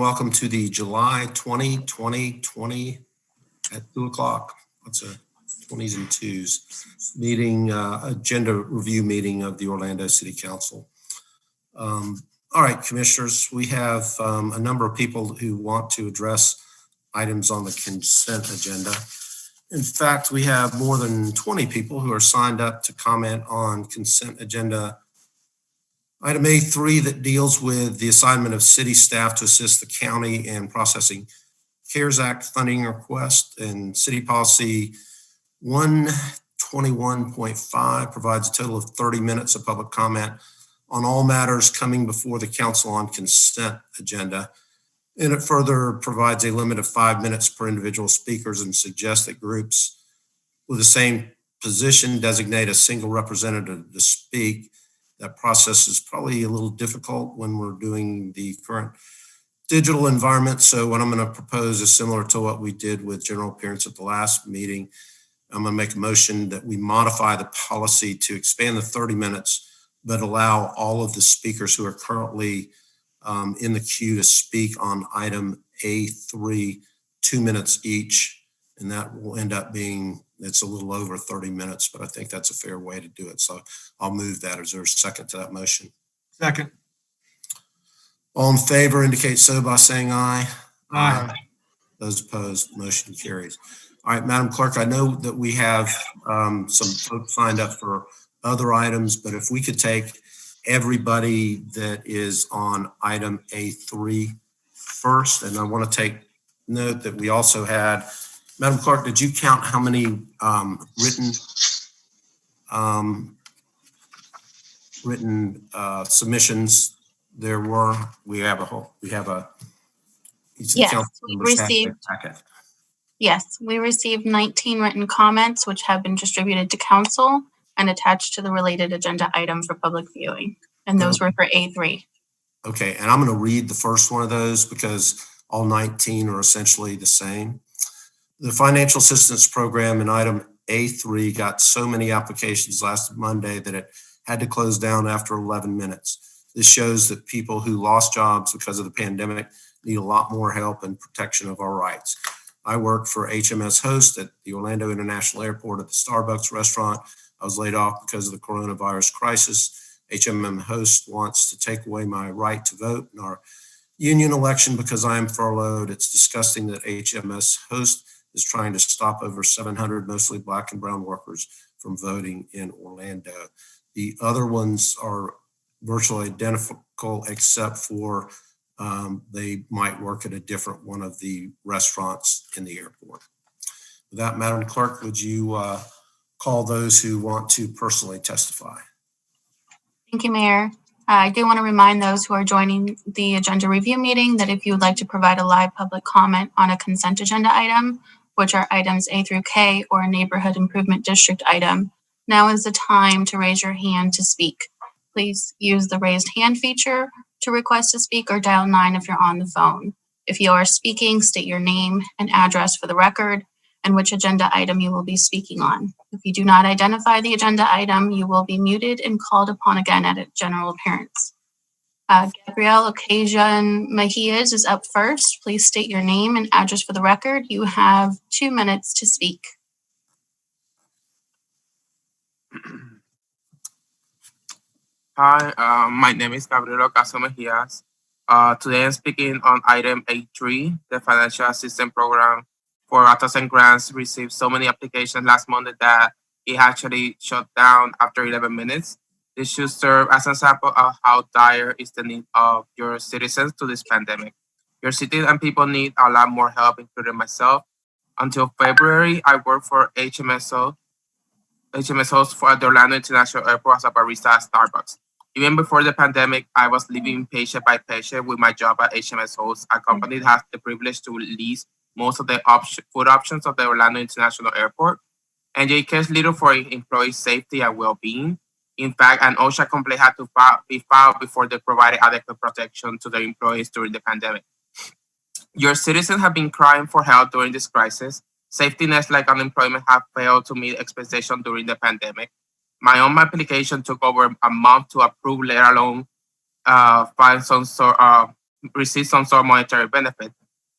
welcome to the July 2020 at 2 o'clock. That's a 20s and 2s meeting, agenda review meeting of the Orlando City Council. All right, commissioners, we have a number of people who want to address items on the consent agenda. In fact, we have more than 20 people who are signed up to comment on consent agenda item A3 that deals with the assignment of city staff to assist the county in processing CARES Act funding request, and city policy 121.5 provides a total of 30 minutes of public comment on all matters coming before the council on consent agenda. And it further provides a limit of 5 minutes per individual speakers and suggests that groups with the same position designate a single representative to speak. That process is probably a little difficult when we're doing the current digital environment. So what I'm going to propose is similar to what we did with general appearance at the last meeting. I'm going to make a motion that we modify the policy to expand the 30 minutes, but allow all of the speakers who are currently in the queue to speak on item A3, 2 minutes each. And that will end up being, it's a little over 30 minutes, but I think that's a fair way to do it. So I'll move that. Is there a second to that motion? Second. All in favor indicate so by saying aye. Aye. Those opposed, motion carries. All right, Madam Clerk, I know that we have some folks signed up for other items, but if we could take everybody that is on item A3 first, and I want to take note that we also had, Madam Clerk, did you count how many written submissions there were? We have a Yes, we received 19 written comments, which have been distributed to council and attached to the related agenda item for public viewing. And those were for A3. Okay, and I'm going to read the first one of those because all 19 are essentially the same. The financial assistance program in item A3 got so many applications last Monday that it had to close down after 11 minutes. This shows that people who lost jobs because of the pandemic need a lot more help and protection of our rights. I work for HMS Host at the Orlando International Airport at the Starbucks restaurant. I was laid off because of the coronavirus crisis. HMM Host wants to take away my right to vote in our union election because I am furloughed. It's disgusting that HMS Host is trying to stop over 700 mostly Black and brown workers from voting in Orlando. The other ones are virtually identical except for they might work at a different one of the restaurants in the airport. With that, Madam Clerk, would you call those who want to personally testify? Thank you, Mayor. I do want to remind those who are joining the agenda review meeting that if you would like to provide a live public comment on a consent agenda item, which are items A through K or a neighborhood improvement district item, now is the time to raise your hand to speak. Please use the raised hand feature to request to speak or dial 9 if you're on the phone. If you are speaking, state your name and address for the record and which agenda item you will be speaking on. If you do not identify the agenda item, you will be muted and called upon again at a general appearance. Gabrielle Occasion Mejias is up first. Please state your name and address for the record. You have 2 minutes to speak. Hi, my name is Gabriel Ocasio Mejias. Today I'm speaking on item A3, the financial assistance program for autos and grants received so many applications last Monday that it actually shut down after 11 minutes. This should serve as an example of how dire is the need of your citizens to this pandemic. Your city and people need a lot more help, including myself. Until February, I worked for HMS Host for the Orlando International Airport as a barista at Starbucks. Even before the pandemic, I was living paycheck by paycheck with my job at HMS Host, a company that has the privilege to lease most of the food options of the Orlando International Airport, and they cares little for employee safety and well-being. In fact, an OSHA complaint had to be filed before they provided adequate protection to their employees during the pandemic. Your citizens have been crying for help during this crisis. Safety nets like unemployment have failed to meet expectations during the pandemic. My own application took over a month to approve, let alone find some sort of receive some sort of monetary benefit.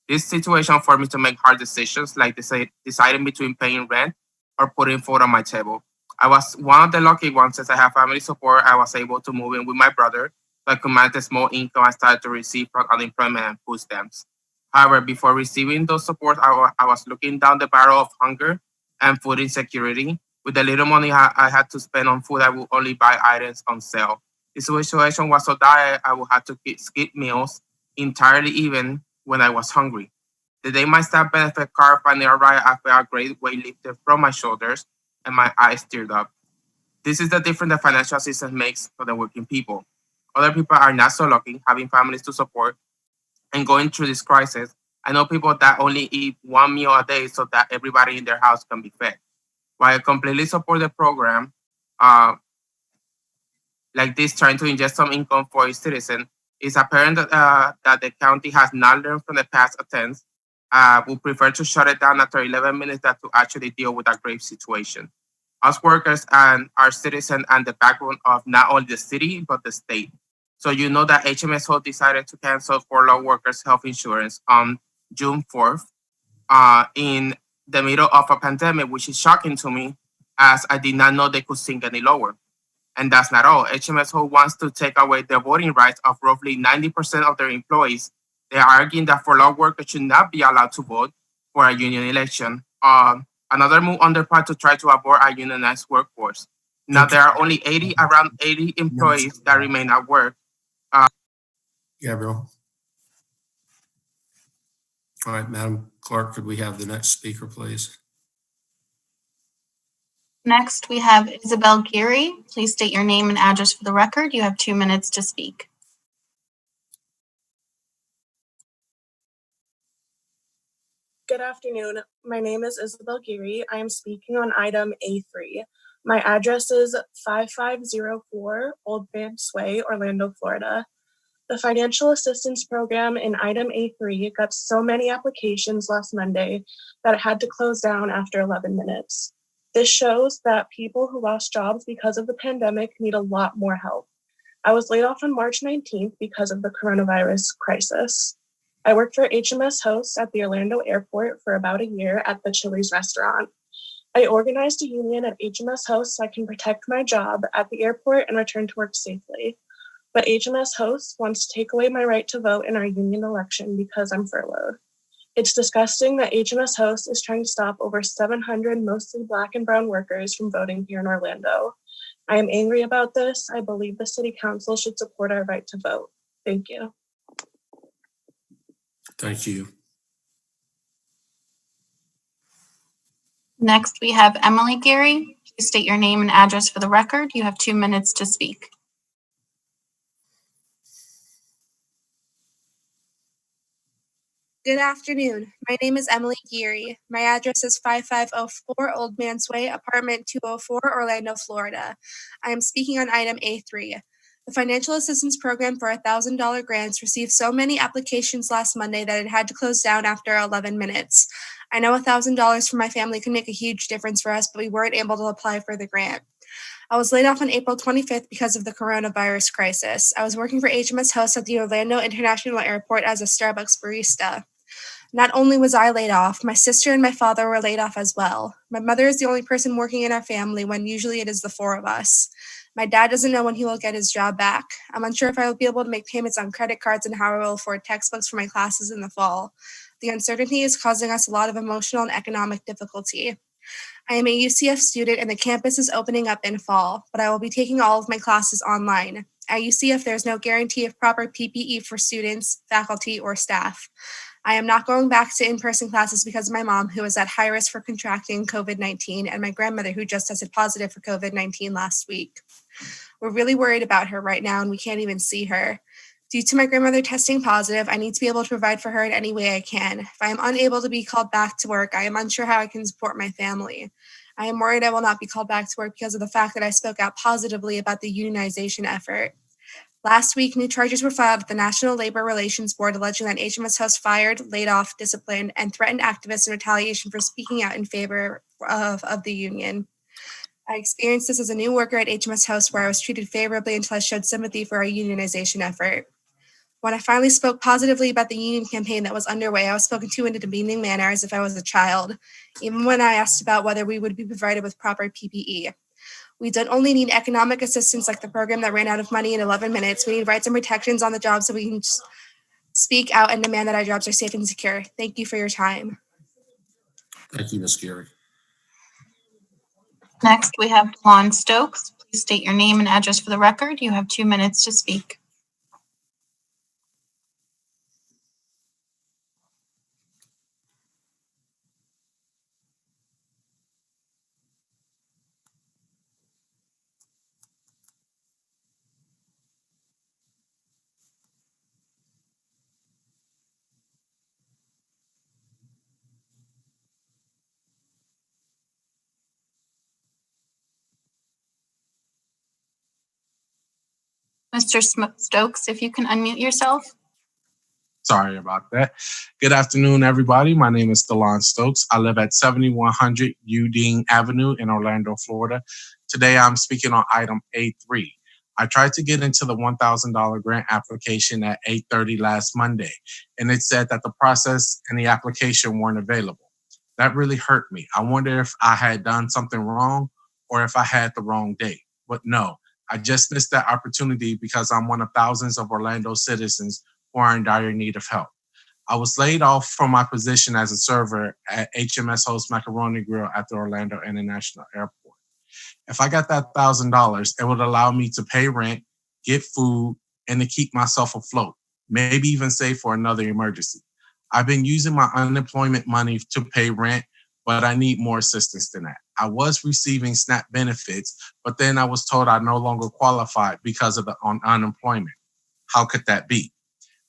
This situation forced me to make hard decisions, like deciding between paying rent or putting food on my table. I was one of the lucky ones since I have family support. I was able to move in with my brother, so I could manage the small income I started to receive from unemployment and food stamps. However, before receiving those supports, I was looking down the barrel of hunger and food insecurity. With the little money I had to spend on food, I would only buy items on sale. The situation was so dire, I would have to skip meals entirely, even when I was hungry. The day my staff benefit card finally arrived, I felt a great weight lifted from my shoulders and my eyes teared up. This is the difference the financial assistance makes for the working people. Other people are not so lucky, having families to support and going through this crisis. I know people that only eat one meal a day so that everybody in their house can be fed. While I completely support the program, uh, like this, trying to inject some income for its citizen, it's apparent that the county has not learned from the past attempts. Would prefer to shut it down after 11 minutes than to actually deal with a grave situation. Us workers and our citizens and the backbone of not only the city but the state. So you know that HMSO decided to cancel furlough workers' health insurance on June 4th, in the middle of a pandemic, which is shocking to me, as I did not know they could sink any lower. And that's not all. HMSO wants to take away the voting rights of roughly 90% of their employees. They are arguing that furlough workers should not be allowed to vote for a union election. Another move on their part to try to avoid a unionized workforce. Now there are only around 80 employees that remain at work. Gabriel. All right, Madam Clerk, could we have the next speaker, please? Next, we have Isabel Geary. Please state your name and address for the record. You have 2 minutes to speak. Good afternoon. My name is Isabel Geary. I am speaking on item A3. My address is 5504 Old Banks Way, Orlando, Florida. The financial assistance program in item A3 got so many applications last Monday that it had to close down after 11 minutes. This shows that people who lost jobs because of the pandemic need a lot more help. I was laid off on March 19th because of the coronavirus crisis. I worked for HMS Hosts at the Orlando airport for about a year at the Chili's restaurant. I organized a union at HMS Hosts so I can protect my job at the airport and return to work safely. But HMS Hosts wants to take away my right to vote in our union election because I'm furloughed. It's disgusting that HMS Hosts is trying to stop over 700 mostly Black and brown workers from voting here in Orlando. I am angry about this. I believe the City Council should support our right to vote. Thank you. Thank you. Next, we have Emily Geary. Please state your name and address for the record. You have 2 minutes to speak. Good afternoon. My name is Emily Geary. My address is 5504 Old Man's Way, apartment 204, Orlando, Florida. I am speaking on item A3. The financial assistance program for $1,000 grants received so many applications last Monday that it had to close down after 11 minutes. I know $1,000 for my family can make a huge difference for us, but we weren't able to apply for the grant. I was laid off on April 25th because of the coronavirus crisis. I was working for HMS Hosts at the Orlando International Airport as a Starbucks barista. Not only was I laid off, my sister and my father were laid off as well. My mother is the only person working in our family when usually it is the four of us. My dad doesn't know when he will get his job back. I'm unsure if I will be able to make payments on credit cards and how I will afford textbooks for my classes in the fall. The uncertainty is causing us a lot of emotional and economic difficulty. I am a UCF student and the campus is opening up in fall, but I will be taking all of my classes online. At UCF, there is no guarantee of proper PPE for students, faculty, or staff. I am not going back to in-person classes because of my mom, who is at high risk for contracting COVID-19, and my grandmother, who just tested positive for COVID-19 last week. We're really worried about her right now, and we can't even see her. Due to my grandmother testing positive, I need to be able to provide for her in any way I can. If I am unable to be called back to work, I am unsure how I can support my family. I am worried I will not be called back to work because of the fact that I spoke out positively about the unionization effort. Last week, new charges were filed at the National Labor Relations Board alleging that HMS Hosts fired, laid off, disciplined, and threatened activists in retaliation for speaking out in favor of the union. I experienced this as a new worker at HMS Hosts, where I was treated favorably until I showed sympathy for our unionization effort. When I finally spoke positively about the union campaign that was underway, I was spoken to in a demeaning manner as if I was a child, even when I asked about whether we would be provided with proper PPE. We don't only need economic assistance like the program that ran out of money in 11 minutes. We need rights and protections on the job so we can speak out and demand that our jobs are safe and secure. Thank you for your time. Thank you, Ms. Geary. Next, we have Delon Stokes. Please state your name and address for the record. You have 2 minutes to speak. Mr. Stokes, if you can unmute yourself. Sorry about that. Good afternoon, everybody. My name is Delon Stokes. I live at 7100 Udine Avenue in Orlando, Florida. Today, I'm speaking on item A3. I tried to get into the $1,000 grant application at 8:30 last Monday, and it said that the process and the application weren't available. That really hurt me. I wonder if I had done something wrong or if I had the wrong date. But no, I just missed that opportunity because I'm one of thousands of Orlando citizens who are in dire need of help. I was laid off from my position as a server at HMS Host Macaroni Grill at the Orlando International Airport. If I got that $1,000, it would allow me to pay rent, get food, and to keep myself afloat, maybe even save for another emergency. I've been using my unemployment money to pay rent, but I need more assistance than that. I was receiving SNAP benefits, but then I was told I no longer qualified because of the unemployment. How could that be?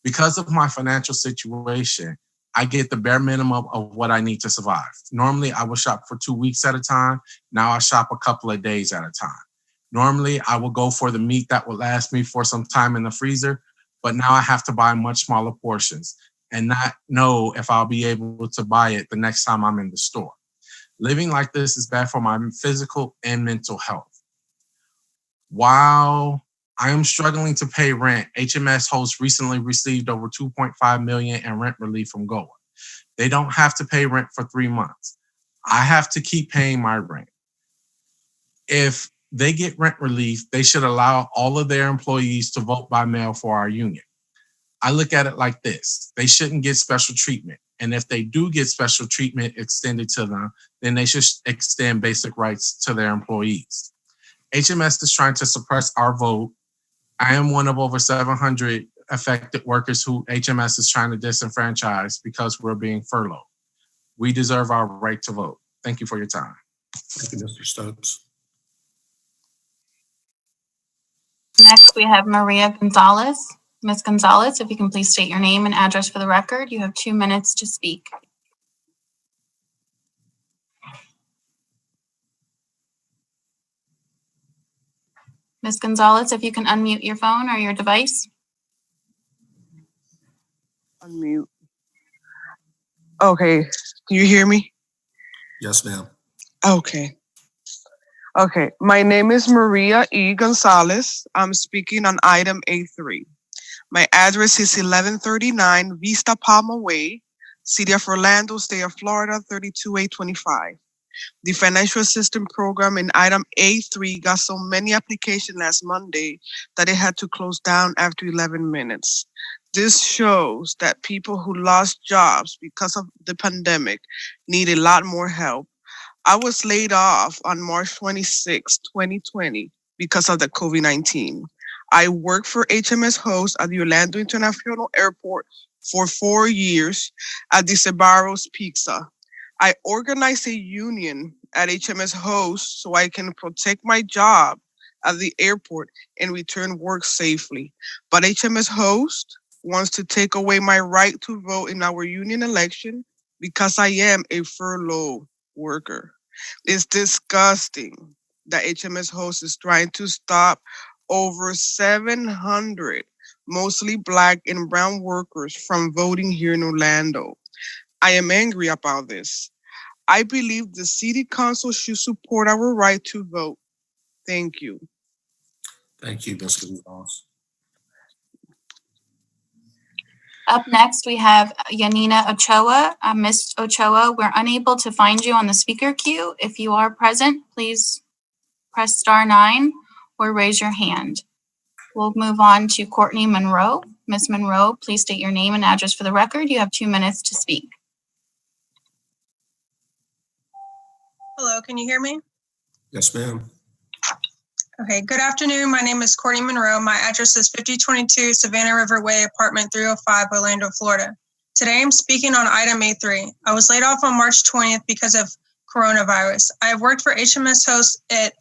Because of my financial situation, I get the bare minimum of what I need to survive. Normally, I would shop for 2 weeks at a time. Now I shop a couple of days at a time. Normally, I will go for the meat that will last me for some time in the freezer, but now I have to buy much smaller portions and not know if I'll be able to buy it the next time I'm in the store. Living like this is bad for my physical and mental health. While I am struggling to pay rent, HMS Host recently received over $2.5 million in rent relief from GOA. They don't have to pay rent for 3 months. I have to keep paying my rent. If they get rent relief, they should allow all of their employees to vote by mail for our union. I look at it like this. They shouldn't get special treatment. And if they do get special treatment extended to them, then they should extend basic rights to their employees. HMS is trying to suppress our vote. I am one of over 700 affected workers who HMS is trying to disenfranchise because we're being furloughed. We deserve our right to vote. Thank you for your time. Thank you, Mr. Stokes. Next, we have Maria Gonzalez. Ms. Gonzalez, if you can please state your name and address for the record. You have 2 minutes to speak. Ms. Gonzalez, if you can unmute your phone or your device. Unmute. Okay, can you hear me? Yes, ma'am. Okay. Okay, my name is Maria E. Gonzalez. I'm speaking on item A3. My address is 1139 Vista Palma Way, City of Orlando, State of Florida, 32825. The financial assistance program in item A3 got so many applications last Monday that it had to close down after 11 minutes. This shows that people who lost jobs because of the pandemic need a lot more help. I was laid off on March 26, 2020 because of the COVID-19. I worked for HMS Host at the Orlando International Airport for 4 years at the Sbarro's Pizza. I organized a union at HMS Host so I can protect my job at the airport and return work safely. But HMS Host wants to take away my right to vote in our union election because I am a furlough worker. It's disgusting that HMS Host is trying to stop over 700 mostly Black and brown workers from voting here in Orlando. I am angry about this. I believe the City Council should support our right to vote. Thank you. Thank you, Ms. Gonzalez. Up next, we have Yanina Ochoa. Ms. Ochoa, we're unable to find you on the speaker queue. If you are present, please press *9 or raise your hand. We'll move on to Courtney Monroe. Ms. Monroe, please state your name and address for the record. You have 2 minutes to speak. Hello, can you hear me? Yes, ma'am. Okay, good afternoon. My name is Courtney Monroe. My address is 5022 Savannah River Way, apartment 305, Orlando, Florida. Today I'm speaking on item A3. I was laid off on March 20th because of coronavirus. I have worked for HMS Host at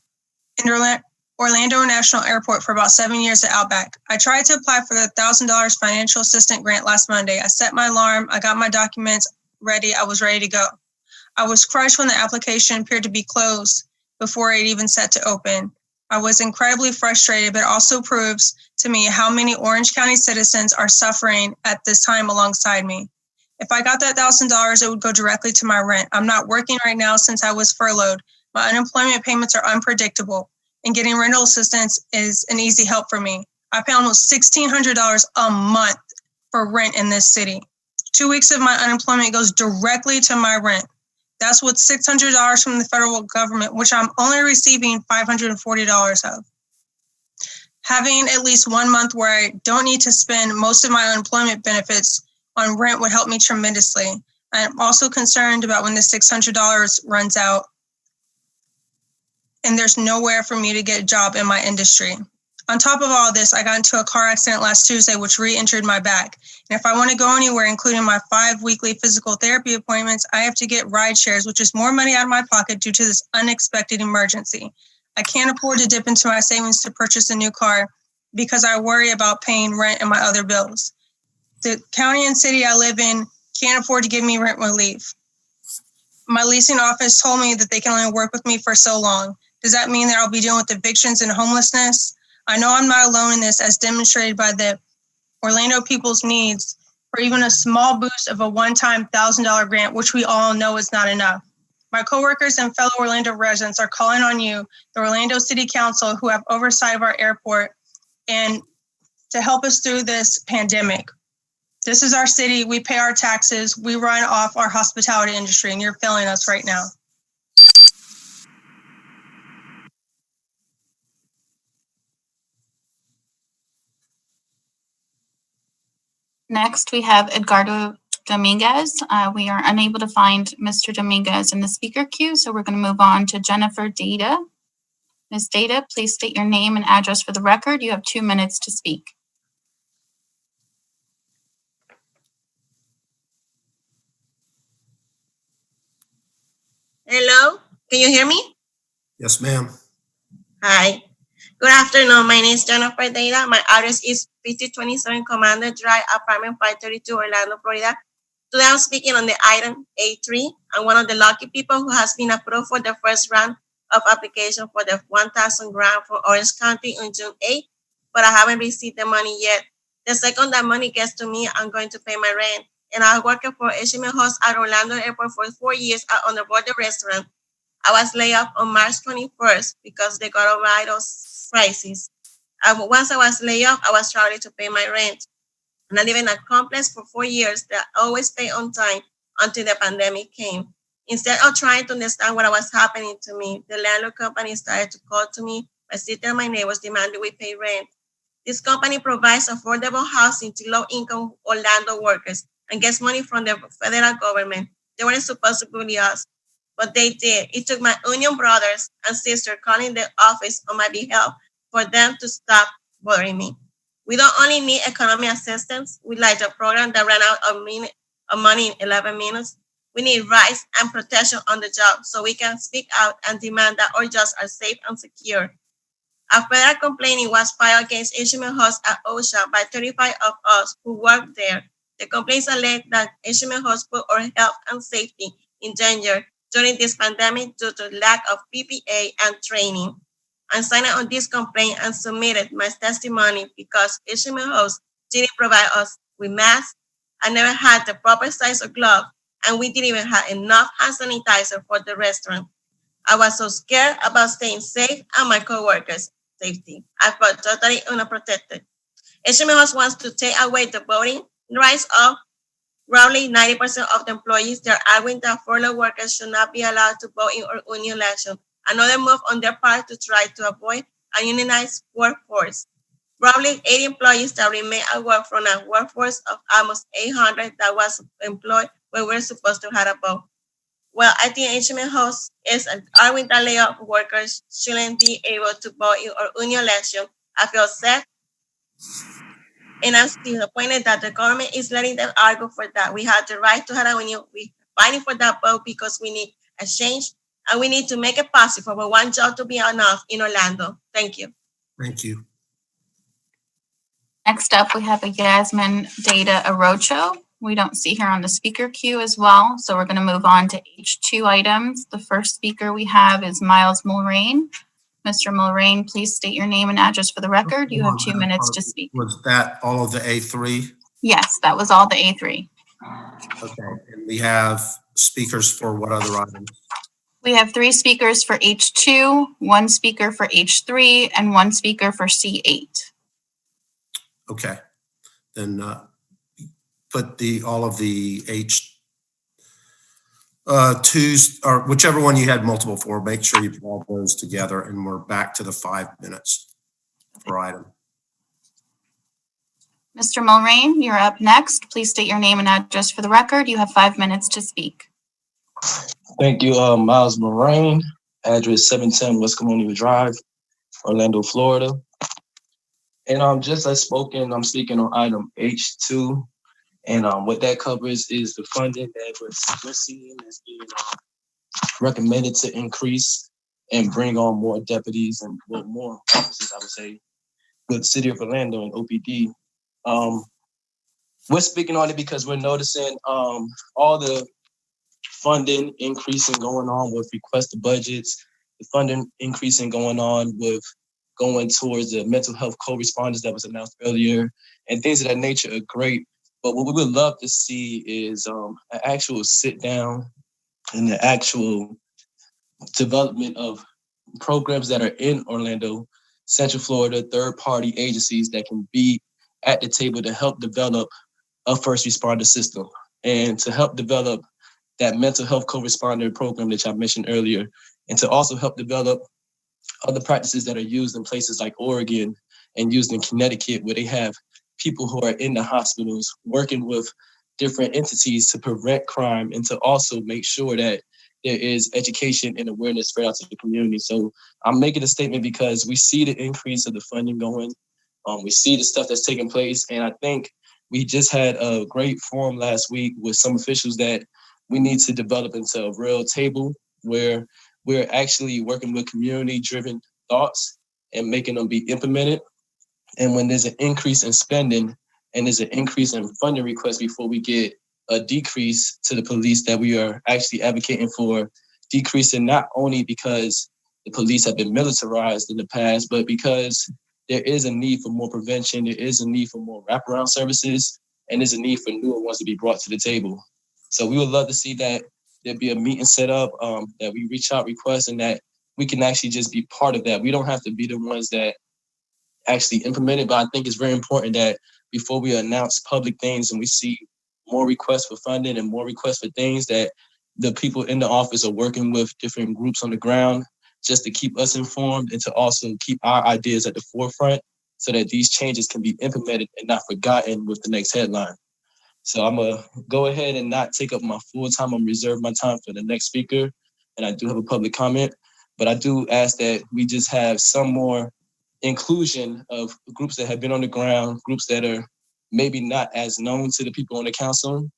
Orlando National Airport for about 7 years at Outback. I tried to apply for the $1,000 financial assistance grant last Monday. I set my alarm, I got my documents ready, I was ready to go. I was crushed when the application appeared to be closed before it even set to open. I was incredibly frustrated, but it also proves to me how many Orange County citizens are suffering at this time alongside me. If I got that $1,000, it would go directly to my rent. I'm not working right now since I was furloughed. My unemployment payments are unpredictable, and getting rental assistance is an easy help for me. I pay almost $1,600 a month for rent in this city. 2 weeks of my unemployment goes directly to my rent. That's with $600 from the federal government, which I'm only receiving $540 of. Having at least 1 month where I don't need to spend most of my unemployment benefits on rent would help me tremendously. I'm also concerned about when the $600 runs out and there's nowhere for me to get a job in my industry. On top of all this, I got into a car accident last Tuesday, which re-injured my back. And if I want to go anywhere, including my 5 weekly physical therapy appointments, I have to get ride shares, which is more money out of my pocket due to this unexpected emergency. I can't afford to dip into my savings to purchase a new car because I worry about paying rent and my other bills. The county and city I live in can't afford to give me rent relief. My leasing office told me that they can only work with me for so long. Does that mean that I'll be dealing with evictions and homelessness? I know I'm not alone in this, as demonstrated by the Orlando People's Needs for even a small boost of a one-time $1,000 grant, which we all know is not enough. My coworkers and fellow Orlando residents are calling on you, the Orlando City Council, who have oversight of our airport, and to help us through this pandemic. This is our city, we pay our taxes, we run off our hospitality industry, and you're failing us right now. Next, we have Edgardo Dominguez. We are unable to find Mr. Dominguez in the speaker queue, so we're going to move on to Jennifer Data. Ms. Data, please state your name and address for the record. You have 2 minutes to speak. Hello, can you hear me? Yes, ma'am. Hi, good afternoon. My name is Jennifer Data. My address is 5027 Commander Drive, apartment 532, Orlando, Florida. Today I'm speaking on the item A3. I'm one of the lucky people who has been approved for the first round of application for the 1,000 grant for Orange County on June 8th, but I haven't received the money yet. The second that money gets to me, I'm going to pay my rent. And I worked for HMS Host at Orlando Airport for 4 years at Underboard Restaurant. I was laid off on March 21st because the coronavirus crisis. Once I was laid off, I was trying to pay my rent. And I live in a complex for 4 years that always pay on time until the pandemic came. Instead of trying to understand what was happening to me, the landlord company started to call to me. My sister and my neighbors demanded we pay rent. This company provides affordable housing to low-income Orlando workers and gets money from the federal government. They weren't supposed to bully us, but they did. It took my union brothers and sister calling the office on my behalf for them to stop bothering me. We don't only need economic assistance. We like a program that ran out of money in 11 minutes. We need rights and protection on the job so we can speak out and demand that our jobs are safe and secure. A federal complaint was filed against HMS Host at OSHA by 35 of us who work there. The complaints allege that HMS Host put our health and safety in danger during this pandemic due to lack of PPE and training. I signed on this complaint and submitted my testimony because HMS Host didn't provide us with masks. I never had the proper size of glove, and we didn't even have enough hand sanitizer for the restaurant. I was so scared about staying safe and my coworkers' safety. I felt totally unprotected. HMS Host wants to take away the voting rights of roughly 90% of the employees that are arguing that furlough workers should not be allowed to vote in our union election. Another move on their part to try to avoid a unionized workforce. Roughly 80 employees that remain at work from a workforce of almost 800 that was employed when we were supposed to have a vote. Well, I think HMN host is arguing that layoff workers shouldn't be able to vote in our union election. I feel sad, and I'm disappointed that the government is letting them argue for that. We have the right to have a union. We're fighting for that vote because we need a change, and we need to make it possible for one job to be enough in Orlando. Thank you. Thank you. Next up, we have a Yasmin Data Arocho. We don't see her on the speaker queue as well, so we're going to move on to H2 items. The first speaker we have is Miles Mulrain. Mr. Mulrain, please state your name and address for the record. You have 2 minutes to speak. Was that all of the A3? Yes, that was all the A3. Okay, and we have speakers for what other items? We have 3 speakers for H2, 1 speaker for H3, and 1 speaker for C8. Okay, then put all of the H2s, or whichever one you had multiple for, make sure you put all those together, and we're back to the 5 minutes per item. Mr. Mulrain, you're up next. Please state your name and address for the record. You have 5 minutes to speak. Thank you, Miles Mulrain, address 710 West Colonial Drive, Orlando, Florida. And just as spoken, I'm speaking on item H2. And what that covers is the funding that we're seeing that's being recommended to increase and bring on more deputies and more officers, I would say, with the City of Orlando and OPD. We're speaking on it because we're noticing all the funding increasing going on with requested budgets, the funding increasing going on with going towards the mental health co-responders that was announced earlier, and things of that nature are great. But what we would love to see is an actual sit down and the actual development of programs that are in Orlando, Central Florida, third-party agencies that can be at the table to help develop a first responder system and to help develop that mental health co-responder program that I mentioned earlier, and to also help develop other practices that are used in places like Oregon and used in Connecticut, where they have people who are in the hospitals working with different entities to prevent crime and to also make sure that there is education and awareness spread out to the community. So I'm making a statement because we see the increase of the funding going. We see the stuff that's taking place. And I think we just had a great forum last week with some officials that we need to develop into a real table where we're actually working with community-driven thoughts and making them be implemented. And when there's an increase in spending and there's an increase in funding requests before we get a decrease to the police, that we are actually advocating for decreasing, not only because the police have been militarized in the past, but because there is a need for more prevention, there is a need for more wraparound services, and there's a need for newer ones to be brought to the table. So we would love to see that there be a meeting set up, that we reach out, request, and that we can actually just be part of that. We don't have to be the ones that actually implement it, but I think it's very important that before we announce public things and we see more requests for funding and more requests for things, that the people in the office are working with different groups on the ground just to keep us informed and to also keep our ideas at the forefront so that these changes can be implemented and not forgotten with the next headline. So I'm going to go ahead and not take up my full time. I'm reserve my time for the next speaker. And I do have a public comment, but I do ask that we just have some more inclusion of groups that have been on the ground, groups that are maybe not as known to the people on the council.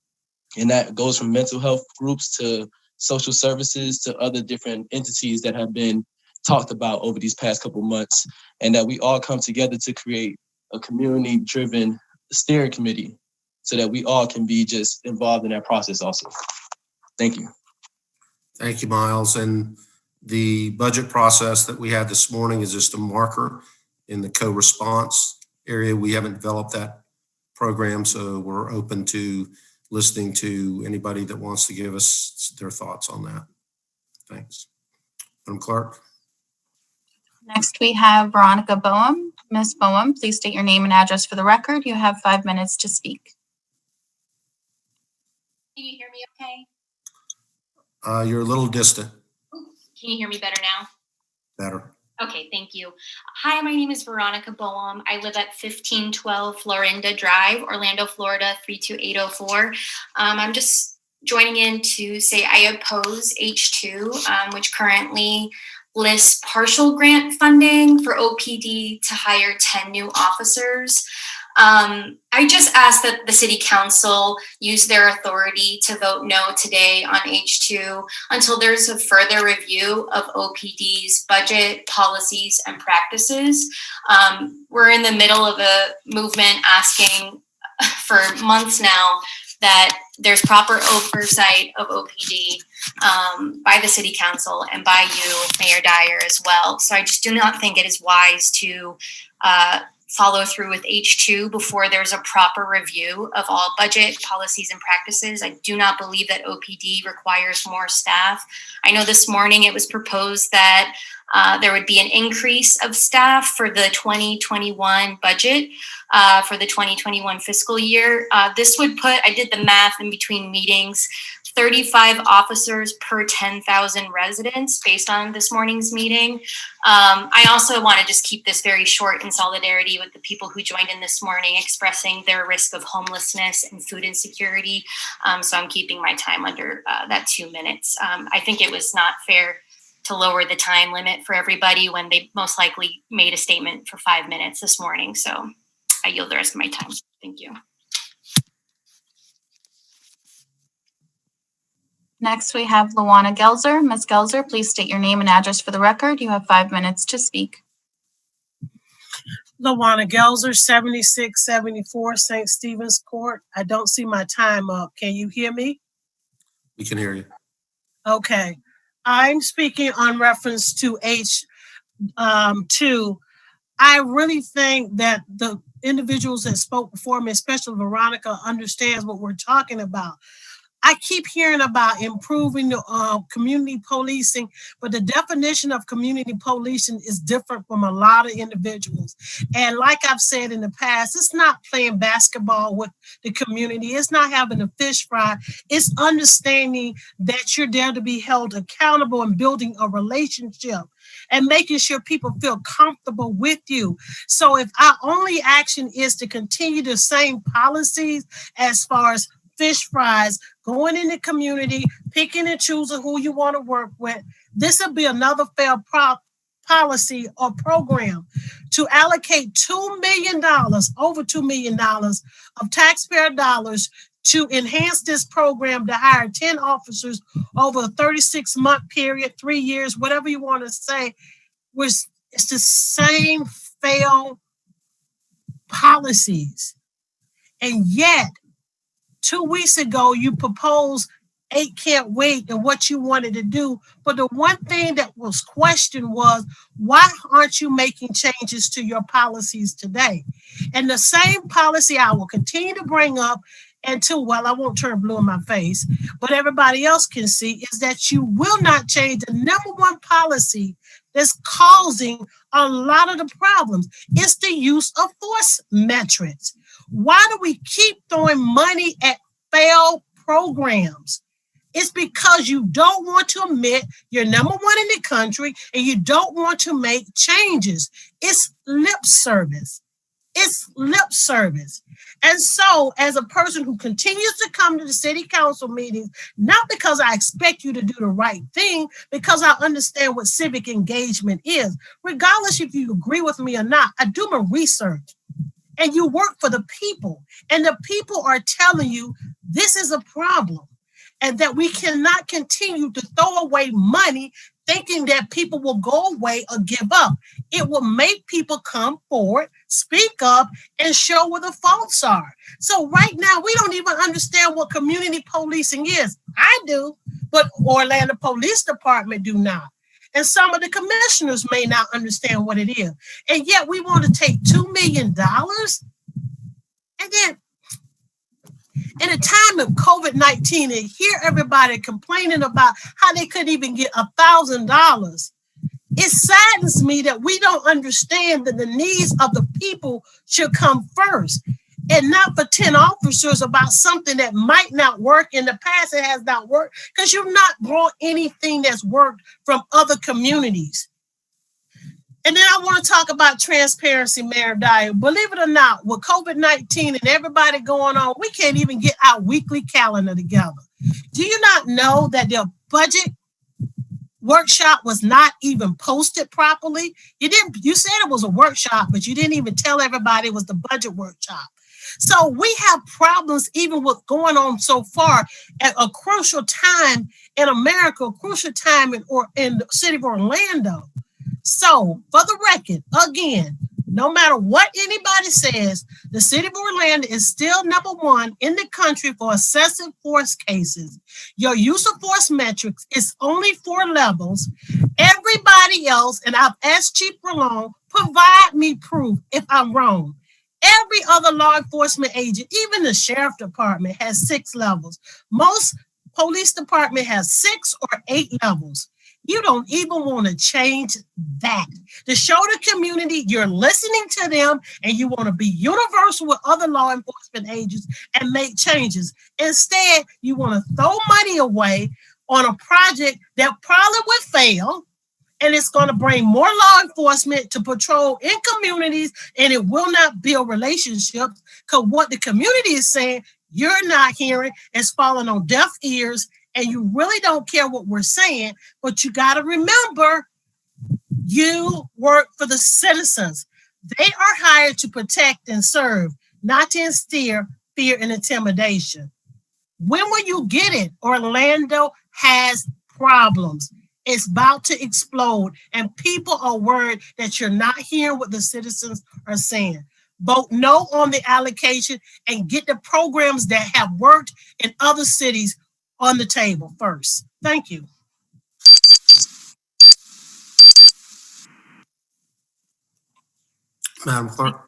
And that goes from mental health groups to social services to other different entities that have been talked about over these past couple months. And that we all come together to create a community-driven steering committee so that we all can be just involved in that process also. Thank you. Thank you, Miles. And the budget process that we had this morning is just a marker in the co-response area. We haven't developed that program, so we're open to listening to anybody that wants to give us their thoughts on that. Thanks. Madam Clerk. Next, we have Veronica Boehm. Ms. Boehm, please state your name and address for the record. You have 5 minutes to speak. Can you hear me okay? You're a little distant. Can you hear me better now? Better. Okay, thank you. Hi, my name is Veronica Boehm. I live at 1512 Florinda Drive, Orlando, Florida, 32804. I'm just joining in to say I oppose H2, which currently lists partial grant funding for OPD to hire 10 new officers. I just ask that the City Council use their authority to vote no today on H2 until there's a further review of OPD's budget, policies, and practices. We're in the middle of a movement asking for months now that there's proper oversight of OPD by the City Council and by you, Mayor Dyer, as well. So I just do not think it is wise to follow through with H2 before there's a proper review of all budget policies and practices. I do not believe that OPD requires more staff. I know this morning it was proposed that there would be an increase of staff for the 2021 budget for the 2021 fiscal year. This would put, I did the math in between meetings, 35 officers per 10,000 residents based on this morning's meeting. I also want to just keep this very short in solidarity with the people who joined in this morning expressing their risk of homelessness and food insecurity. So I'm keeping my time under that 2 minutes. I think it was not fair to lower the time limit for everybody when they most likely made a statement for 5 minutes this morning. So I yield the rest of my time. Thank you. Next, we have Luana Gelzer. Ms. Gelzer, please state your name and address for the record. You have 5 minutes to speak. Luana Gelzer, 7674 St. Stephen's Court. I don't see my time up. Can you hear me? We can hear you. Okay. I'm speaking on reference to H2. I really think that the individuals that spoke before me, especially Veronica, understands what we're talking about. I keep hearing about improving the community policing, but the definition of community policing is different from a lot of individuals. And like I've said in the past, it's not playing basketball with the community. It's not having a fish fry. It's understanding that you're there to be held accountable and building a relationship and making sure people feel comfortable with you. So if our only action is to continue the same policies as far as fish fries, going in the community, picking and choosing who you want to work with, this will be another failed policy or program. To allocate $2 million, over $2 million of taxpayer dollars to enhance this program to hire 10 officers over a 36-month period, 3 years, whatever you want to say, it's the same failed policies. And yet, 2 weeks ago, you proposed 8 can't wait and what you wanted to do. But the one thing that was questioned was, why aren't you making changes to your policies today? And the same policy I will continue to bring up until, well, I won't turn blue in my face, but everybody else can see, is that you will not change the number one policy that's causing a lot of the problems. It's the use of force metrics. Why do we keep throwing money at failed programs? It's because you don't want to admit you're number one in the country and you don't want to make changes. It's lip service. It's lip service. And so, as a person who continues to come to the city council meetings, not because I expect you to do the right thing, because I understand what civic engagement is, regardless if you agree with me or not, I do my research. And you work for the people, and the people are telling you this is a problem and that we cannot continue to throw away money thinking that people will go away or give up. It will make people come forward, speak up, and show where the faults are. So right now, we don't even understand what community policing is. I do, but Orlando Police Department do not. And some of the commissioners may not understand what it is. And yet we want to take $2 million and then in a time of COVID-19 and hear everybody complaining about how they couldn't even get $1,000. It saddens me that we don't understand that the needs of the people should come first. and not for 10 officers about something that might not work in the past. It has not worked because you've not brought anything that's worked from other communities. And then I want to talk about transparency, Mayor Dyer. Believe it or not, with COVID-19 and everybody going on, we can't even get our weekly calendar together. Do you not know that their budget workshop was not even posted properly? You said it was a workshop, but you didn't even tell everybody it was the budget workshop. So we have problems even with going on so far at a crucial time in America, a crucial time in the city of Orlando. So for the record, again, no matter what anybody says, the city of Orlando is still #1 in the country for excessive force cases. Your use of force metrics is only 4 levels. Everybody else, and I've asked Chief Rolon, provide me proof if I'm wrong. Every other law enforcement agent, even the sheriff department, has 6 levels. Most police department has 6 or 8 levels. You don't even want to change that to show the community you're listening to them and you want to be universal with other law enforcement agents and make changes. Instead, you want to throw money away on a project that probably would fail, and it's going to bring more law enforcement to patrol in communities, and it will not build relationships because what the community is saying, you're not hearing, is falling on deaf ears. And you really don't care what we're saying, but you got to remember, you work for the citizens. They are hired to protect and serve, not to instill fear and intimidation. When will you get it? Orlando has problems. It's about to explode, and people are worried that you're not hearing what the citizens are saying. Vote no on the allocation and get the programs that have worked in other cities on the table first. Thank you. Madam Clerk.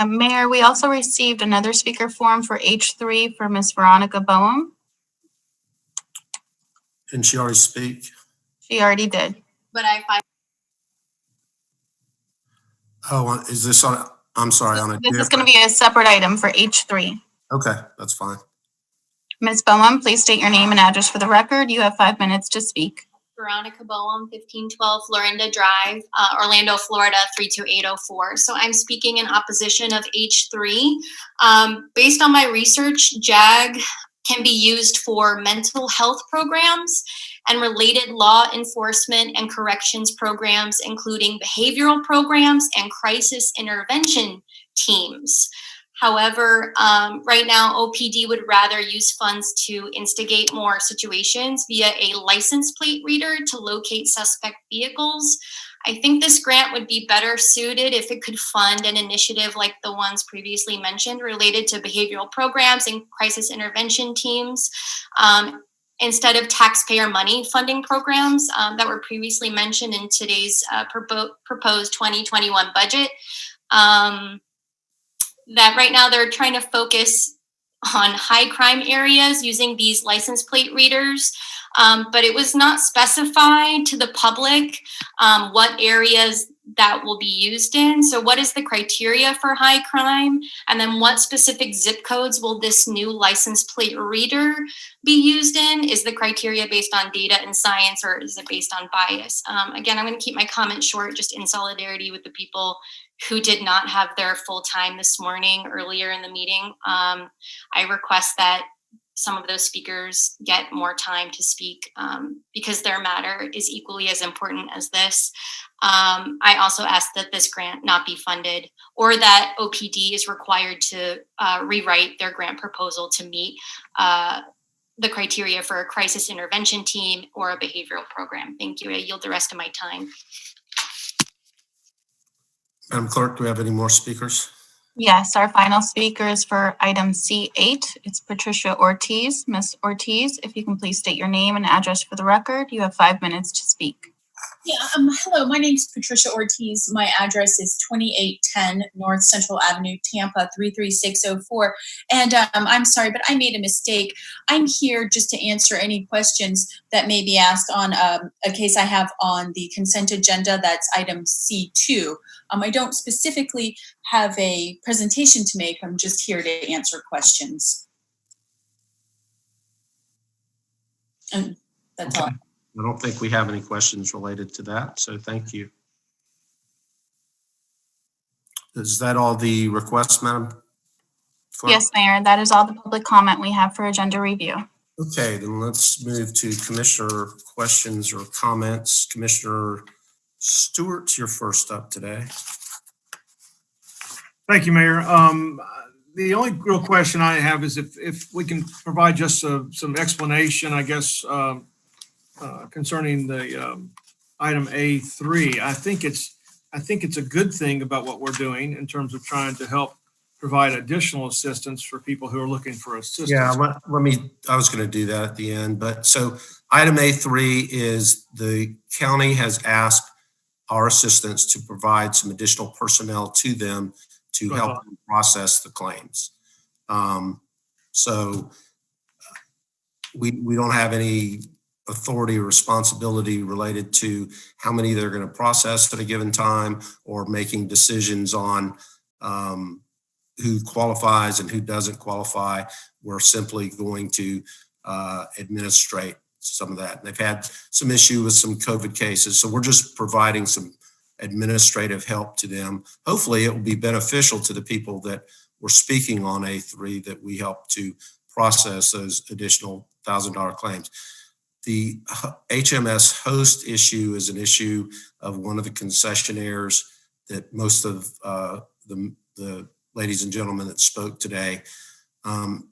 Mayor, we also received another speaker form for H3 for Ms. Veronica Boehm. Didn't she already speak? She already did. But I find Oh, is this on? I'm sorry, on a this is going to be a separate item for H3. Okay, that's fine. Ms. Boehm, please state your name and address for the record. You have 5 minutes to speak. Veronica Boehm, 1512 Florinda Drive, Orlando, Florida, 32804. So I'm speaking in opposition of H3. Based on my research, JAG can be used for mental health programs and related law enforcement and corrections programs, including behavioral programs and crisis intervention teams. However, right now, OPD would rather use funds to instigate more situations via a license plate reader to locate suspect vehicles. I think this grant would be better suited if it could fund an initiative like the ones previously mentioned related to behavioral programs and crisis intervention teams, instead of taxpayer money funding programs that were previously mentioned in today's proposed 2021 budget. That right now they're trying to focus on high crime areas using these license plate readers, but it was not specified to the public what areas that will be used in. So what is the criteria for high crime? And then what specific zip codes will this new license plate reader be used in? Is the criteria based on data and science, or is it based on bias? Again, I'm going to keep my comments short, just in solidarity with the people who did not have their full time this morning earlier in the meeting. I request that some of those speakers get more time to speak because their matter is equally as important as this. I also ask that this grant not be funded, or that OPD is required to rewrite their grant proposal to meet the criteria for a crisis intervention team or a behavioral program. Thank you. I yield the rest of my time. Madam Clerk, do we have any more speakers? Yes, our final speaker is for item C8. It's Patricia Ortiz. Ms. Ortiz, if you can please state your name and address for the record. You have 5 minutes to speak. Yeah, hello, my name's Patricia Ortiz. My address is 2810 North Central Avenue, Tampa, 33604. And I'm sorry, but I made a mistake. I'm here just to answer any questions that may be asked on a case I have on the consent agenda. That's item C2. I don't specifically have a presentation to make. I'm just here to answer questions. And that's all. I don't think we have any questions related to that, so thank you. Is that all the requests, Madam Clerk? Yes, Mayor, that is all the public comment we have for agenda review. Okay, then let's move to Commissioner questions or comments. Commissioner Stewart, you're first up today. Thank you, Mayor. The only real question I have is if we can provide just some explanation, I guess, concerning the item A3. I think it's a good thing about what we're doing in terms of trying to help provide additional assistance for people who are looking for assistance. Yeah, I was going to do that at the end, but so item A3 is the county has asked our assistants to provide some additional personnel to them to help them process the claims. So we don't have any authority or responsibility related to how many they're going to process at a given time or making decisions on who qualifies and who doesn't qualify. We're simply going to administrate some of that. They've had some issue with some COVID cases, so we're just providing some administrative help to them. Hopefully it will be beneficial to the people that we're speaking on A3, that we help to process those additional $1,000 claims. The HMS host issue is an issue of one of the concessionaires that most of the ladies and gentlemen that spoke today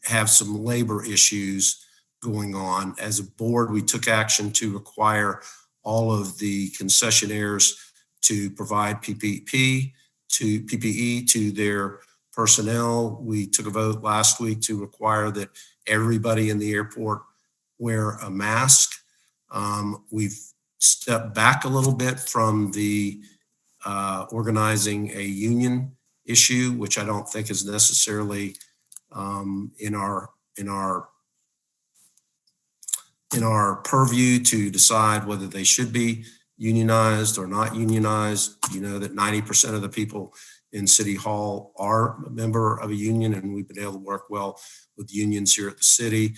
have some labor issues going on. As a board, we took action to require all of the concessionaires to provide PPE to their personnel. We took a vote last week to require that everybody in the airport wear a mask. We've stepped back a little bit from the organizing a union issue, which I don't think is necessarily in our purview to decide whether they should be unionized or not unionized. You know that 90% of the people in City Hall are a member of a union, and we've been able to work well with unions here at the city.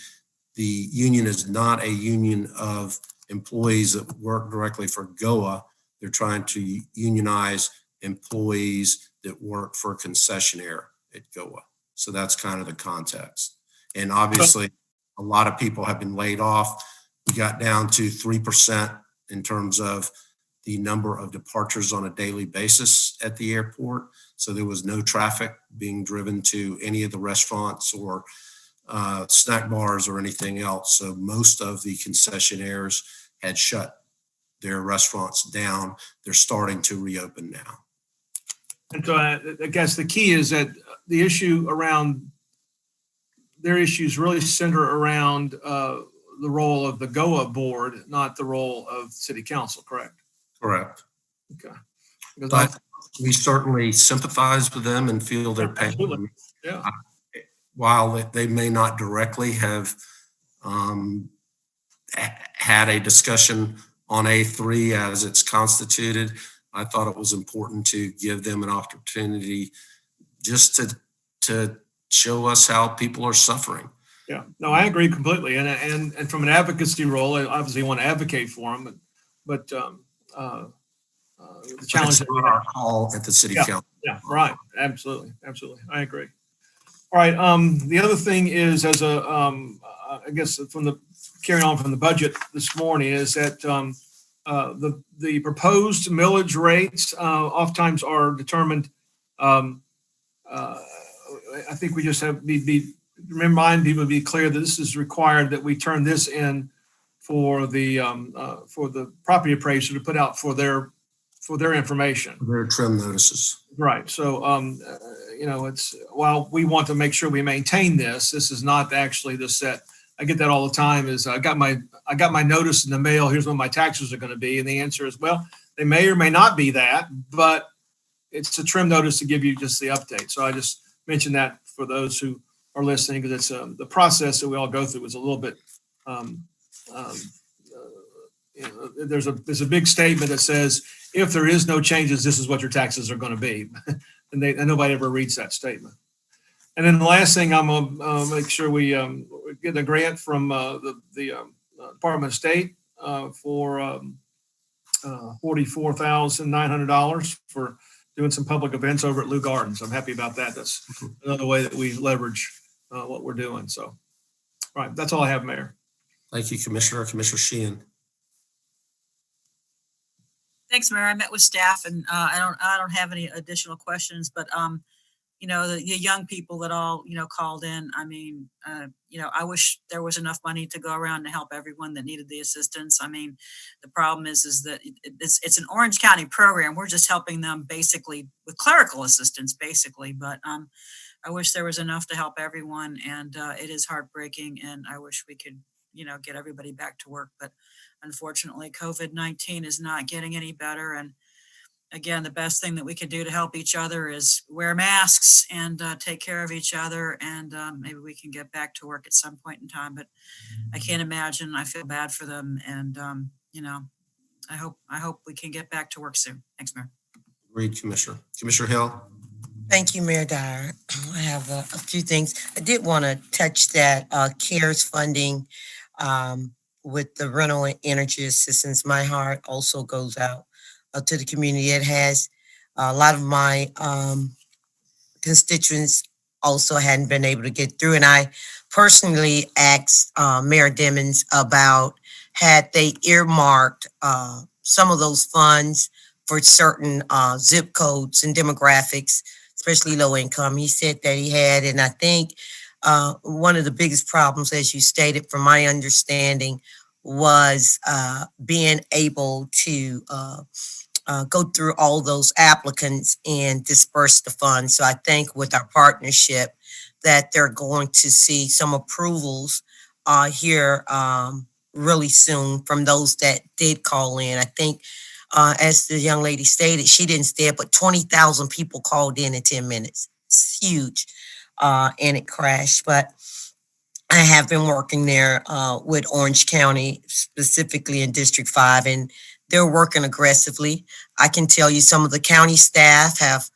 The union is not a union of employees that work directly for GOA. They're trying to unionize employees that work for a concessionaire at GOA. So that's kind of the context. And obviously, a lot of people have been laid off. We got down to 3% in terms of the number of departures on a daily basis at the airport. So there was no traffic being driven to any of the restaurants or snack bars or anything else. So most of the concessionaires had shut their restaurants down. They're starting to reopen now. And so I guess the key is that the issue around their issues really center around the role of the GOA board, not the role of city council, correct? Correct. Okay. But we certainly sympathize with them and feel their pain. Absolutely. Yeah. While they may not directly have had a discussion on A3 as it's constituted, I thought it was important to give them an opportunity just to show us how people are suffering. Yeah, no, I agree completely. And from an advocacy role, I obviously want to advocate for them, but the challenge that we have call at the city council. Yeah, right. Absolutely. Absolutely. I agree. All right. The other thing is, as a, I guess carrying on from the budget this morning, is that the proposed millage rates oftentimes are determined. I think we just have remind people to be clear that this is required, that we turn this in for the property appraiser to put out for their information. Their trim notices. Right. So, it's while we want to make sure we maintain this is not actually the set I get that all the time is I got my notice in the mail. Here's when my taxes are going to be. And the answer is, well, they may or may not be that, but it's a trim notice to give you just the update. So I just mentioned that for those who are listening, because it's the process that we all go through is a little bit, there's a big statement that says, if there is no changes, this is what your taxes are going to be. and nobody ever reads that statement. And then the last thing, I'm gonna make sure we get a grant from the Department of State for $44,900 for doing some public events over at Lou Gardens. I'm happy about that. That's another way that we leverage what we're doing. So, all right, that's all I have, Mayor. Thank you, Commissioner. Commissioner Sheehan. Thanks, Mayor. I met with staff, and I don't have any additional questions, but the young people that all called in. I mean, I wish there was enough money to go around to help everyone that needed the assistance. I mean, the problem is that it's an Orange County program. We're just helping them basically with clerical assistance, basically. But I wish there was enough to help everyone, and it is heartbreaking. And I wish we could get everybody back to work, but unfortunately, COVID-19 is not getting any better. And again, the best thing that we can do to help each other is wear masks and take care of each other. And maybe we can get back to work at some point in time, but I can't imagine. I feel bad for them. And, I hope we can get back to work soon. Thanks, Mayor. Agreed, Commissioner. Commissioner Hill. Thank you, Mayor Dyer. I have a few things. I did want to touch that CARES funding with the rental and energy assistance. My heart also goes out to the community. It has a lot of my constituents also hadn't been able to get through. And I personally asked Mayor Dimmons about had they earmarked some of those funds for certain zip codes and demographics, especially low income. He said that he had, and I think one of the biggest problems, as you stated, from my understanding, was being able to go through all those applicants and disperse the funds. So I think with our partnership that they're going to see some approvals here really soon from those that did call in. I think as the young lady stated, she didn't stay up, but 20,000 people called in 10 minutes. It's huge. And it crashed. But I have been working there with Orange County, specifically in District 5, and they're working aggressively. I can tell you some of the county staff have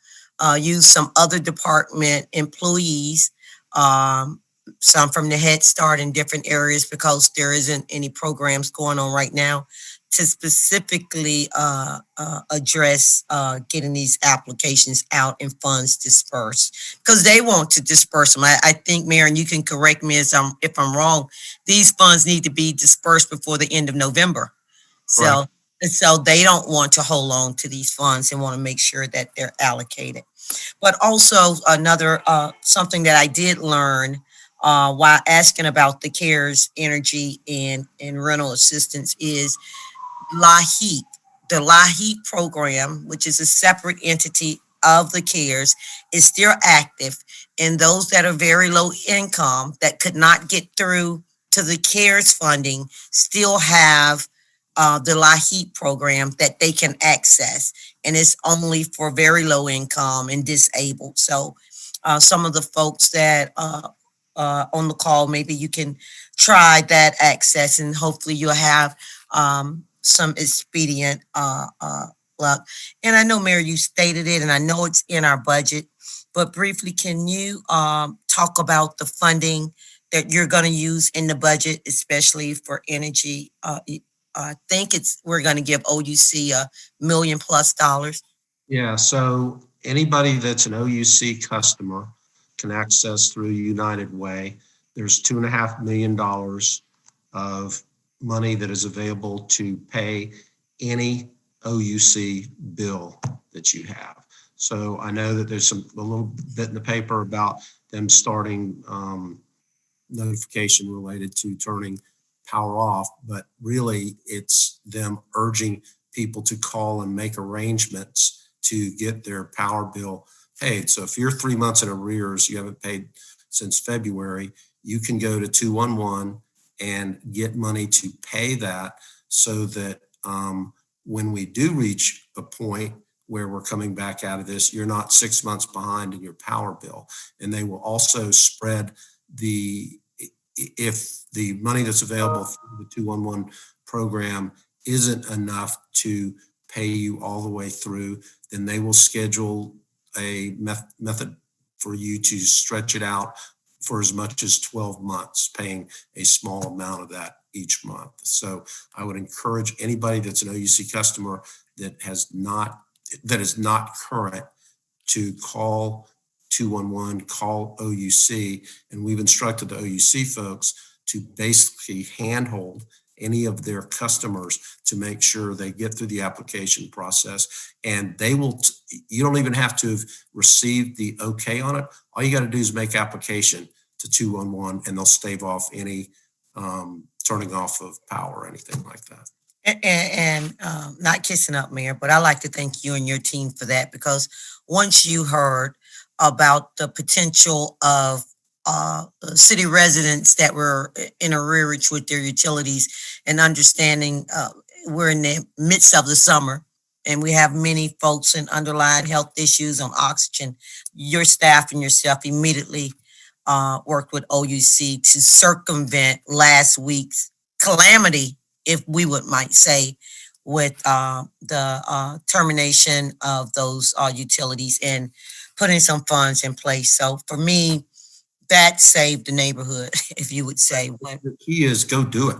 used some other department employees, some from the Head Start in different areas because there isn't any programs going on right now to specifically address getting these applications out and funds dispersed because they want to disperse them. I think, Mayor, and you can correct me if I'm wrong, these funds need to be dispersed before the end of November. So, right. So they don't want to hold on to these funds and want to make sure that they're allocated. But also another something that I did learn while asking about the CARES energy and rental assistance is LAHEAP. The LAHEAP program, which is a separate entity of the CARES, is still active. And those that are very low income that could not get through to the CARES funding still have the LAHEAP program that they can access. And it's only for very low income and disabled. So some of the folks that on the call, maybe you can try that access and hopefully you'll have some expedient luck. And I know, Mayor, you stated it, and I know it's in our budget, but briefly, can you talk about the funding that you're going to use in the budget, especially for energy? I think we're going to give OUC $1 million+. Yeah, so anybody that's an OUC customer can access through United Way. There's $2.5 million of money that is available to pay any OUC bill that you have. So I know that there's a little bit in the paper about them starting notification related to turning power off, but really it's them urging people to call and make arrangements to get their power bill paid. So if you're 3 months in arrears, you haven't paid since February, you can go to 211 and get money to pay that so that when we do reach a point where we're coming back out of this, you're not 6 months behind in your power bill. And they will also spread if the money that's available through the 211 program isn't enough to pay you all the way through, then they will schedule a method for you to stretch it out for as much as 12 months, paying a small amount of that each month. So I would encourage anybody that's an OUC customer that is not current to call 211, call OUC, and we've instructed the OUC folks to basically handhold any of their customers to make sure they get through the application process. And they will, you don't even have to have received the okay on it. All you got to do is make application to 211 and they'll stave off any turning off of power or anything like that. And not kissing up, Mayor, but I like to thank you and your team for that, because once you heard about the potential of city residents that were in arrearage with their utilities, and understanding we're in the midst of the summer and we have many folks in underlying health issues on oxygen, your staff and yourself immediately worked with OUC to circumvent last week's calamity, if we might say, with the termination of those utilities and putting some funds in place. So for me, that saved the neighborhood, if you would say. The key is go do it.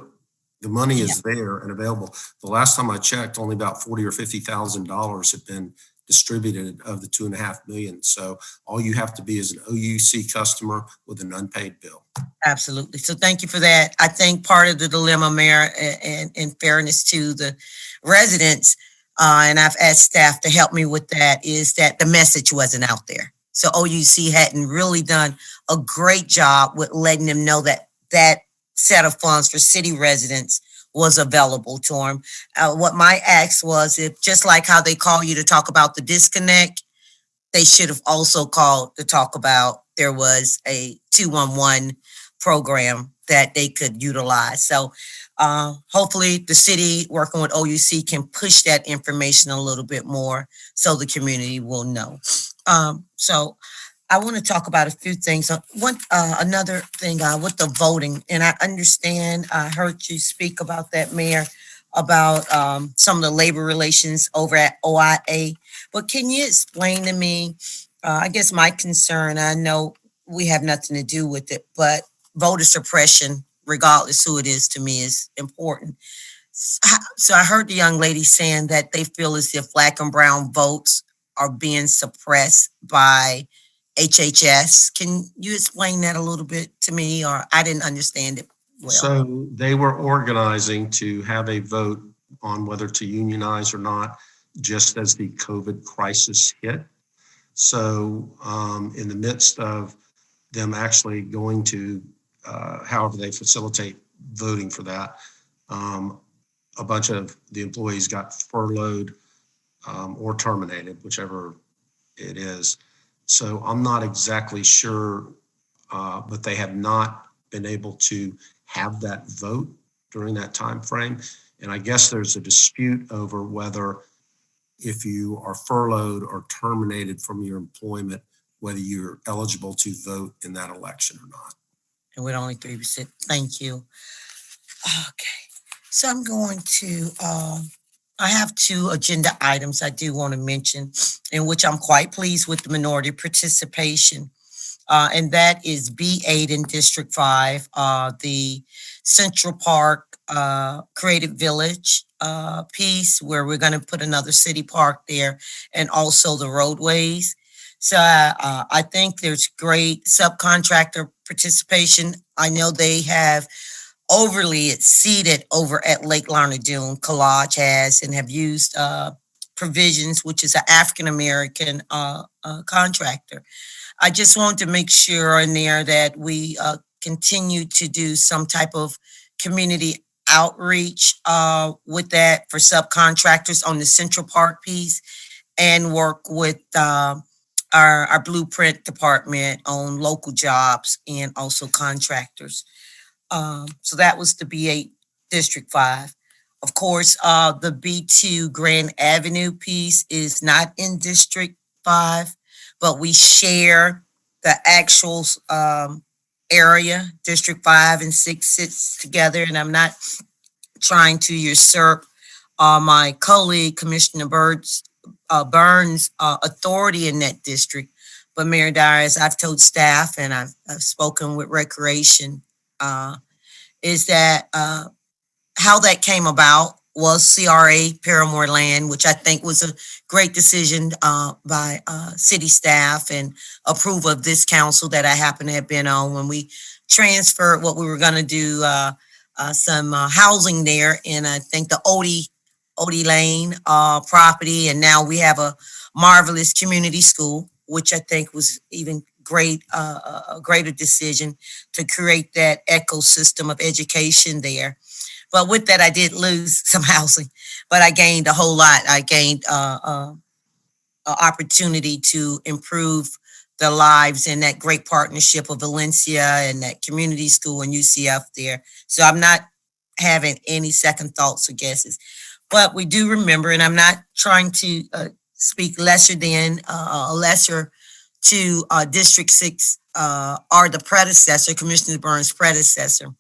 The money is there and available. The last time I checked, only about $40,000 or $50,000 had been distributed of the 2.5 million. So all you have to be is an OUC customer with an unpaid bill. Absolutely. So thank you for that. I think part of the dilemma, Mayor, and in fairness to the residents, and I've asked staff to help me with that, is that the message wasn't out there. So OUC hadn't really done a great job with letting them know that that set of funds for city residents was available to them. What my ask was, if just like how they call you to talk about the disconnect, they should have also called to talk about there was a 211 program that they could utilize. So hopefully the city working with OUC can push that information a little bit more so the community will know. So I want to talk about a few things. Another thing with the voting, and I understand, I heard you speak about that, Mayor, about some of the labor relations over at OIA. But can you explain to me, I guess my concern, I know we have nothing to do with it, but voter suppression, regardless who it is, to me is important. So I heard the young lady saying that they feel as if Black and brown votes are being suppressed by HHS. Can you explain that a little bit to me, or I didn't understand it well? So they were organizing to have a vote on whether to unionize or not, just as the COVID crisis hit. So in the midst of them actually going to, however they facilitate voting for that, a bunch of the employees got furloughed or terminated, whichever it is. So I'm not exactly sure, but they have not been able to have that vote during that time frame. And I guess there's a dispute over whether, if you are furloughed or terminated from your employment, whether you're eligible to vote in that election or not. And with only 3%, thank you. Okay, so I'm going to, I have 2 agenda items I do want to mention, in which I'm quite pleased with the minority participation. And that is B8 in District 5, the Central Park Creative Village piece, where we're going to put another city park there, and also the roadways. So I think there's great subcontractor participation. I know they have overly exceeded over at Lake Larnedune, Collage has, and have used provisions, which is an African-American contractor. I just want to make sure in there that we continue to do some type of community outreach with that for subcontractors on the Central Park piece, and work with our blueprint department on local jobs and also contractors. So that was the B8 District 5. Of course, the B2 Grand Avenue piece is not in District 5, but we share the actual area. District 5 and 6 sits together, and I'm not trying to usurp my colleague, Commissioner Burns' authority in that district. But Mayor Dyer, as I've told staff and I've spoken with Recreation, is that how that came about was CRA Paramore Land, which I think was a great decision by city staff and approval of this council that I happen to have been on when we transferred what we were going to do, some housing there in, I think, the Odie Lane property. And now we have a marvelous community school, which I think was even a greater decision to create that ecosystem of education there. But with that, I did lose some housing, but I gained a whole lot. I gained an opportunity to improve the lives in that great partnership of Valencia and that community school and UCF there. So I'm not having any second thoughts or guesses. But we do remember, and I'm not trying to speak lesser than, lesser to District 6 or the predecessor, Commissioner Burns' predecessor.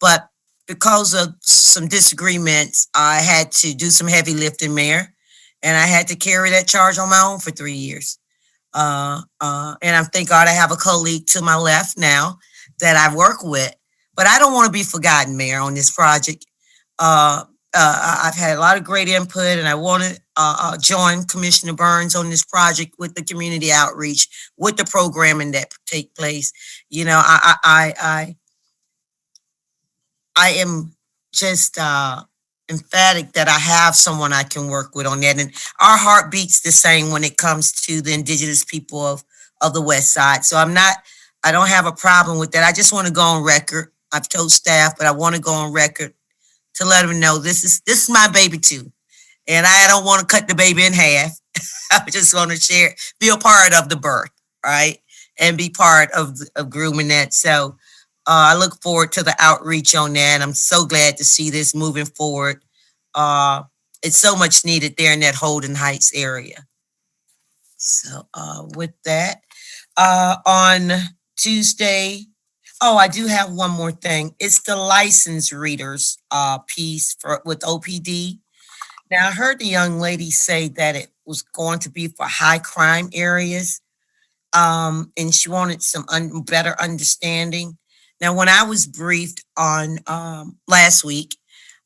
But because of some disagreements, I had to do some heavy lifting, Mayor, and I had to carry that charge on my own for 3 years. And I thank God I have a colleague to my left now that I work with, but I don't want to be forgotten, Mayor, on this project. I've had a lot of great input, and I want to join Commissioner Burns on this project with the community outreach, with the programming that take place. You know, I am just emphatic that I have someone I can work with on that. And our heart beats the same when it comes to the indigenous people of the West Side. So I don't have a problem with that. I just want to go on record. I've told staff, but I want to go on record to let them know this is my baby too. And I don't want to cut the baby in half. I just want to be a part of the birth, right? And be part of grooming that. So I look forward to the outreach on that. I'm so glad to see this moving forward. It's so much needed there in that Holden Heights area. So with that, on Tuesday, I do have one more thing. It's the license readers piece with OPD. Now, I heard the young lady say that it was going to be for high crime areas, and she wanted some better understanding. Now, when I was briefed on last week,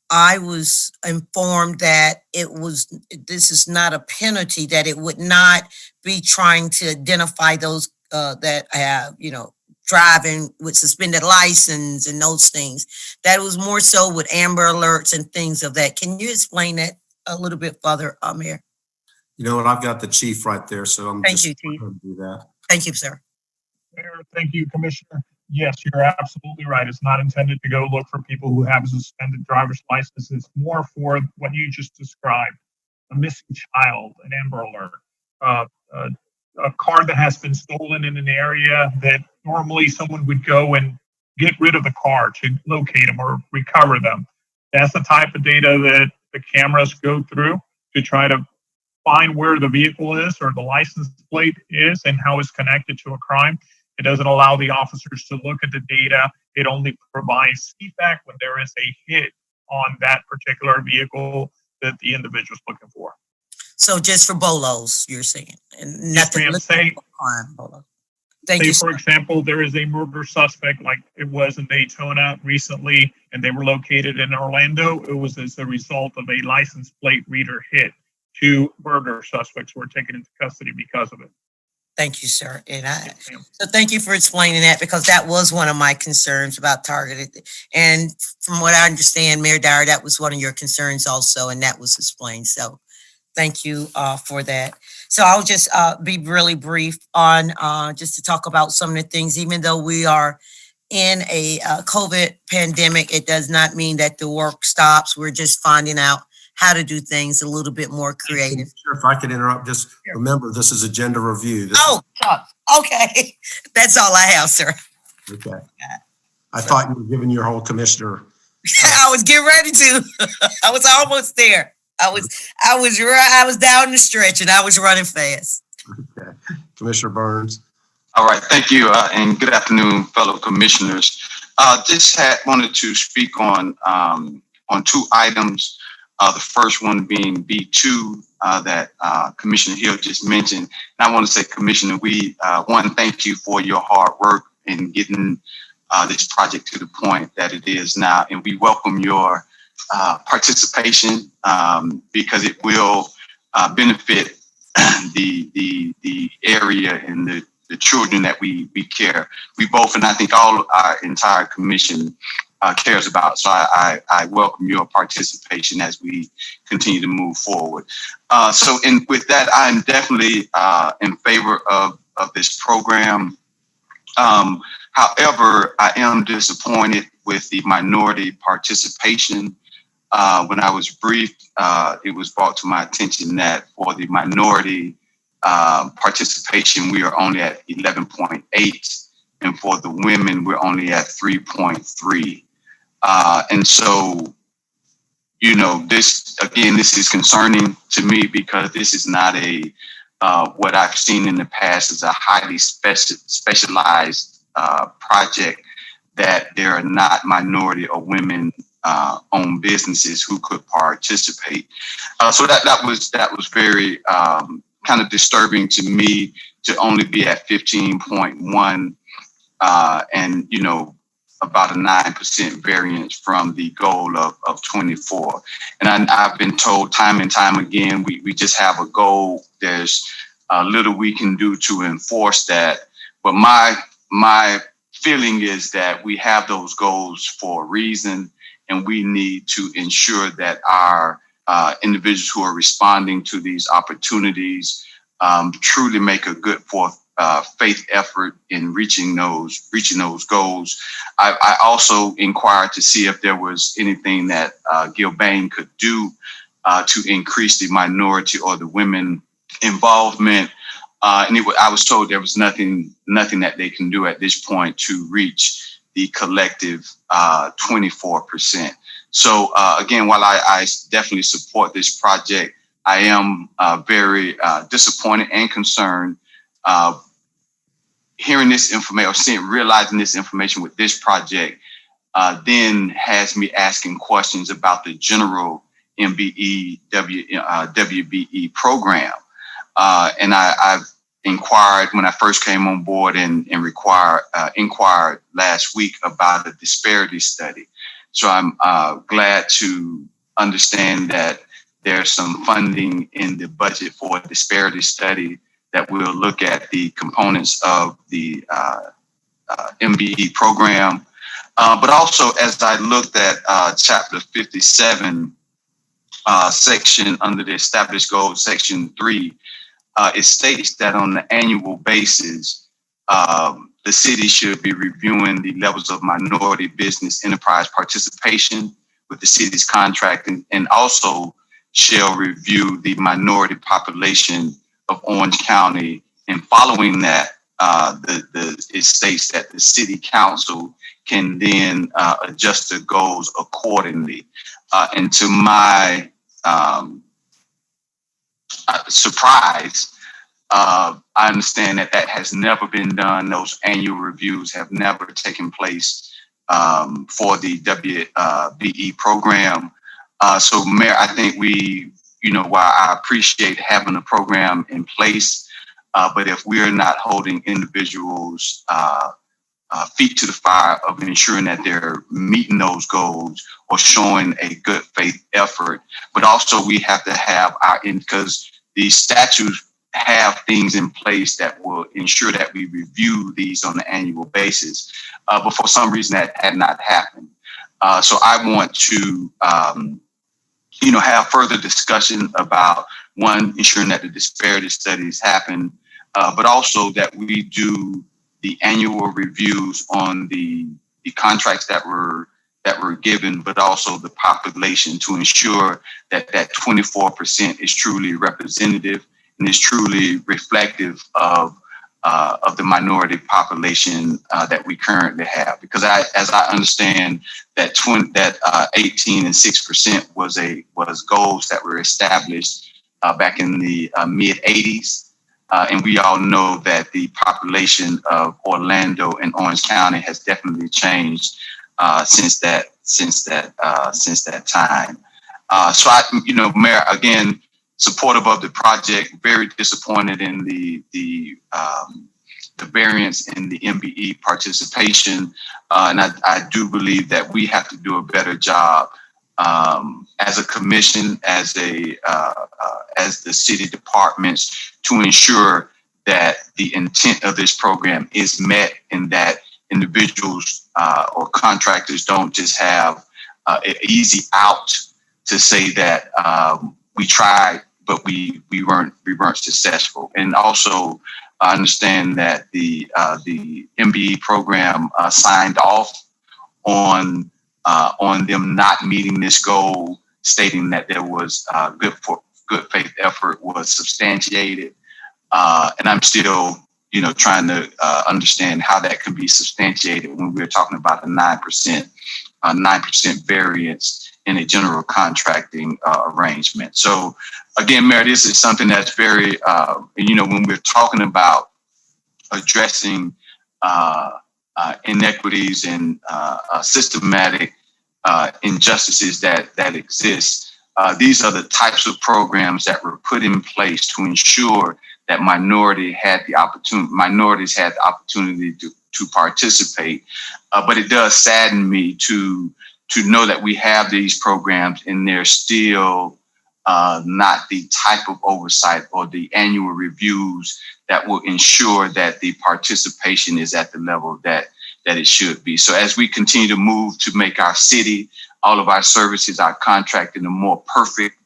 I was informed that this is not a penalty, that it would not be trying to identify those that have, driving with suspended license and those things. That it was more so with Amber Alerts and things of that. Can you explain that a little bit further, Mayor? You know what? I've got the chief right there, so I'm Thank just you, Chief. going to do that. Thank you, sir. Mayor, thank you, Commissioner. Yes, you're absolutely right. It's not intended to go look for people who have suspended driver's licenses. It's more for what you just described, a missing child, an Amber Alert, a car that has been stolen in an area that normally someone would go and get rid of the car to locate them or recover them. That's the type of data that the cameras go through to try to find where the vehicle is or the license plate is and how it's connected to a crime. It doesn't allow the officers to look at the data. It only provides feedback when there is a hit on that particular vehicle that the individual is looking for. So just for bolos, you're saying, and nothing. Yes, ma'am. Thank you. For example, there is a murder suspect like it was in Daytona recently, and they were located in Orlando. It was as a result of a license plate reader hit. 2 murder suspects were taken into custody because of it. Thank you, sir. And so thank you for explaining that, because that was one of my concerns about targeted. And from what I understand, Mayor Dyer, that was one of your concerns also, and that was explained. So thank you for that. So I'll just be really brief on just to talk about some of the things. Even though we are in a COVID pandemic, it does not mean that the work stops. We're just finding out how to do things a little bit more creative. Sure, if I could interrupt, just remember, this is agenda review. Okay. That's all I have, sir. Okay. I thought you were giving your whole commissioner. I was getting ready to. I was almost there. I was down the stretch and I was running fast. Okay. Commissioner Burns. All right, thank you, and good afternoon, fellow commissioners. Just wanted to speak on 2 items. The first one being B2 that Commissioner Hill just mentioned. And I want to say, Commissioner, thank you for your hard work in getting this project to the point that it is now, and we welcome your participation because it will benefit the area and the children that we care. We both, and I think all our entire commission cares about. So I welcome your participation as we continue to move forward. And with that, I'm definitely in favor of this program. However, I am disappointed with the minority participation. When I was briefed, it was brought to my attention that for the minority participation, we are only at 11.8, and for the women, we're only at 3.3. And so, this is concerning to me because this is not what I've seen in the past as a highly specialized project that there are not minority or women owned businesses who could participate. So that was very kind of disturbing to me to only be at 15.1 and about a 9% variance from the goal of 24. And I've been told time and time again, we just have a goal. There's little we can do to enforce that. But my feeling is that we have those goals for a reason, and we need to ensure that our individuals who are responding to these opportunities truly make a good faith effort in reaching those goals. I also inquired to see if there was anything that Gilbane could do to increase the minority or the women involvement. And I was told there was nothing that they can do at this point to reach the collective 24%. So again, while I definitely support this project, I am very disappointed and concerned hearing this information or realizing this information with this project then has me asking questions about the general MBE WBE program. And I've inquired when I first came on board and inquired last week about a disparity study. So I'm glad to understand that there's some funding in the budget for a disparity study that will look at the components of the MBE program. But also, as I looked at chapter 57, section under the established goals, section 3, it states that on an annual basis, the city should be reviewing the levels of minority business enterprise participation with the city's contracting, and also shall review the minority population of Orange County. And following that, it states that the city council can then adjust the goals accordingly. And to my surprise, I understand that has never been done. Those annual reviews have never taken place for the WBE program. So, Mayor, I think while I appreciate having a program in place, but if we're not holding individuals' feet to the fire of ensuring that they're meeting those goals or showing a good faith effort, but also we have to have because these statutes have things in place that will ensure that we review these on an annual basis. But for some reason that had not happened. So I want to have further discussion about, one, ensuring that the disparity studies happen, but also that we do the annual reviews on the contracts that were given, but also the population, to ensure that 24% is truly representative and is truly reflective of the minority population that we currently have. Because as I understand that 18 and 6% was goals that were established back in the mid 80s. And we all know that the population of Orlando and Orange County has definitely changed since that time. So Mayor, again, supportive of the project, very disappointed in the variance in the MBE participation. And I do believe that we have to do a better job as a commission, as the city departments, to ensure that the intent of this program is met and that individuals or contractors don't just have an easy out to say that we tried, but we weren't successful. And also, I understand that the MBE program signed off on them not meeting this goal, stating that there was good faith effort was substantiated. And I'm still, trying to understand how that can be substantiated when we're talking about a 9% variance in a general contracting arrangement. So again, Mayor, this is something that's very, when we're talking about addressing inequities and systematic injustices that exist, these are the types of programs that were put in place to ensure that minorities had the opportunity to participate. But it does sadden me to know that we have these programs and they're still not the type of oversight or the annual reviews that will ensure that the participation is at the level that it should be. So as we continue to move to make our city, all of our services, our contract in a more perfect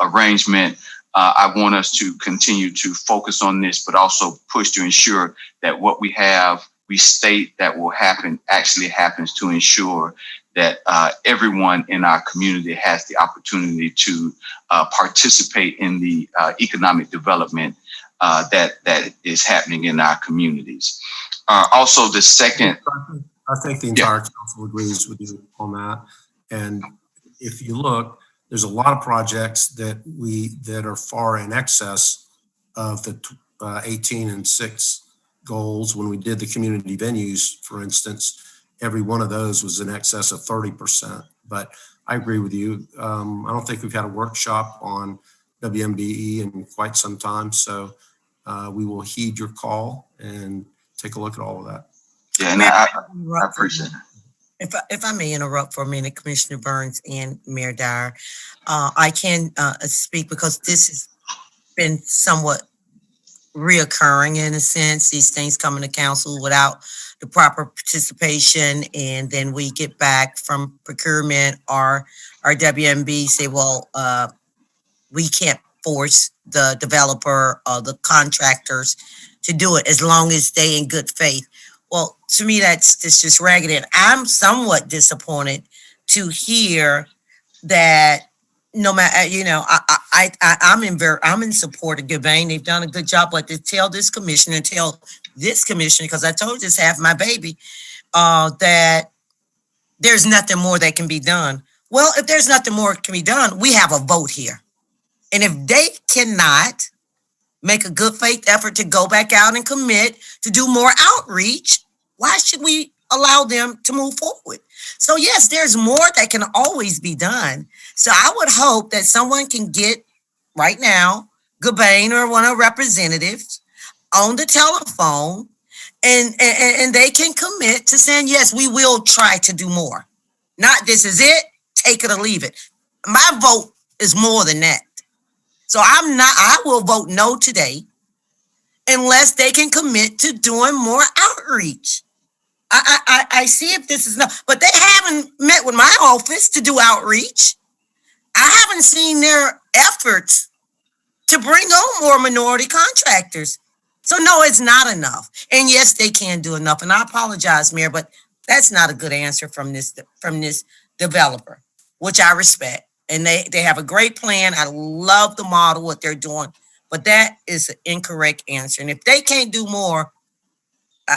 arrangement, I want us to continue to focus on this, but also push to ensure that what we have, we state that will happen, actually happens, to ensure that everyone in our community has the opportunity to participate in the economic development that is happening in our communities. Also, the second, I think the entire council agrees with you on that. And if you look, there's a lot of projects that are far in excess of the 18 and 6 goals. When we did the community venues, for instance, every one of those was in excess of 30%. But I agree with you. I don't think we've had a workshop on WMBE in quite some time. So we will heed your call and take a look at all of that. Yeah, and I appreciate it. If I may interrupt for a minute, Commissioner Burns and Mayor Dyer, I can speak because this has been somewhat reoccurring in a sense. These things coming to council without the proper participation, and then we get back from procurement or our WMB say, well, we can't force the developer or the contractors to do it as long as they in good faith. Well, to me, that's just ragged. And I'm somewhat disappointed to hear that no matter, I'm in support of Gabane. They've done a good job, but to tell this commissioner, because I told this half my baby, that there's nothing more that can be done. Well, if there's nothing more can be done, we have a vote here. And if they cannot make a good faith effort to go back out and commit to do more outreach, why should we allow them to move forward? So yes, there's more that can always be done. So I would hope that someone can get right now, Gabane or one of the representatives on the telephone and they can commit to saying, yes, we will try to do more. Not this is it, take it or leave it. My vote is more than that. So I will vote no today unless they can commit to doing more outreach. I see if this is enough, but they haven't met with my office to do outreach. I haven't seen their efforts to bring on more minority contractors. So no, it's not enough. And yes, they can do enough. And I apologize, Mayor, but that's not a good answer from this developer, which I respect. And they have a great plan. I love the model, what they're doing, but that is an incorrect answer. And if they can't do more,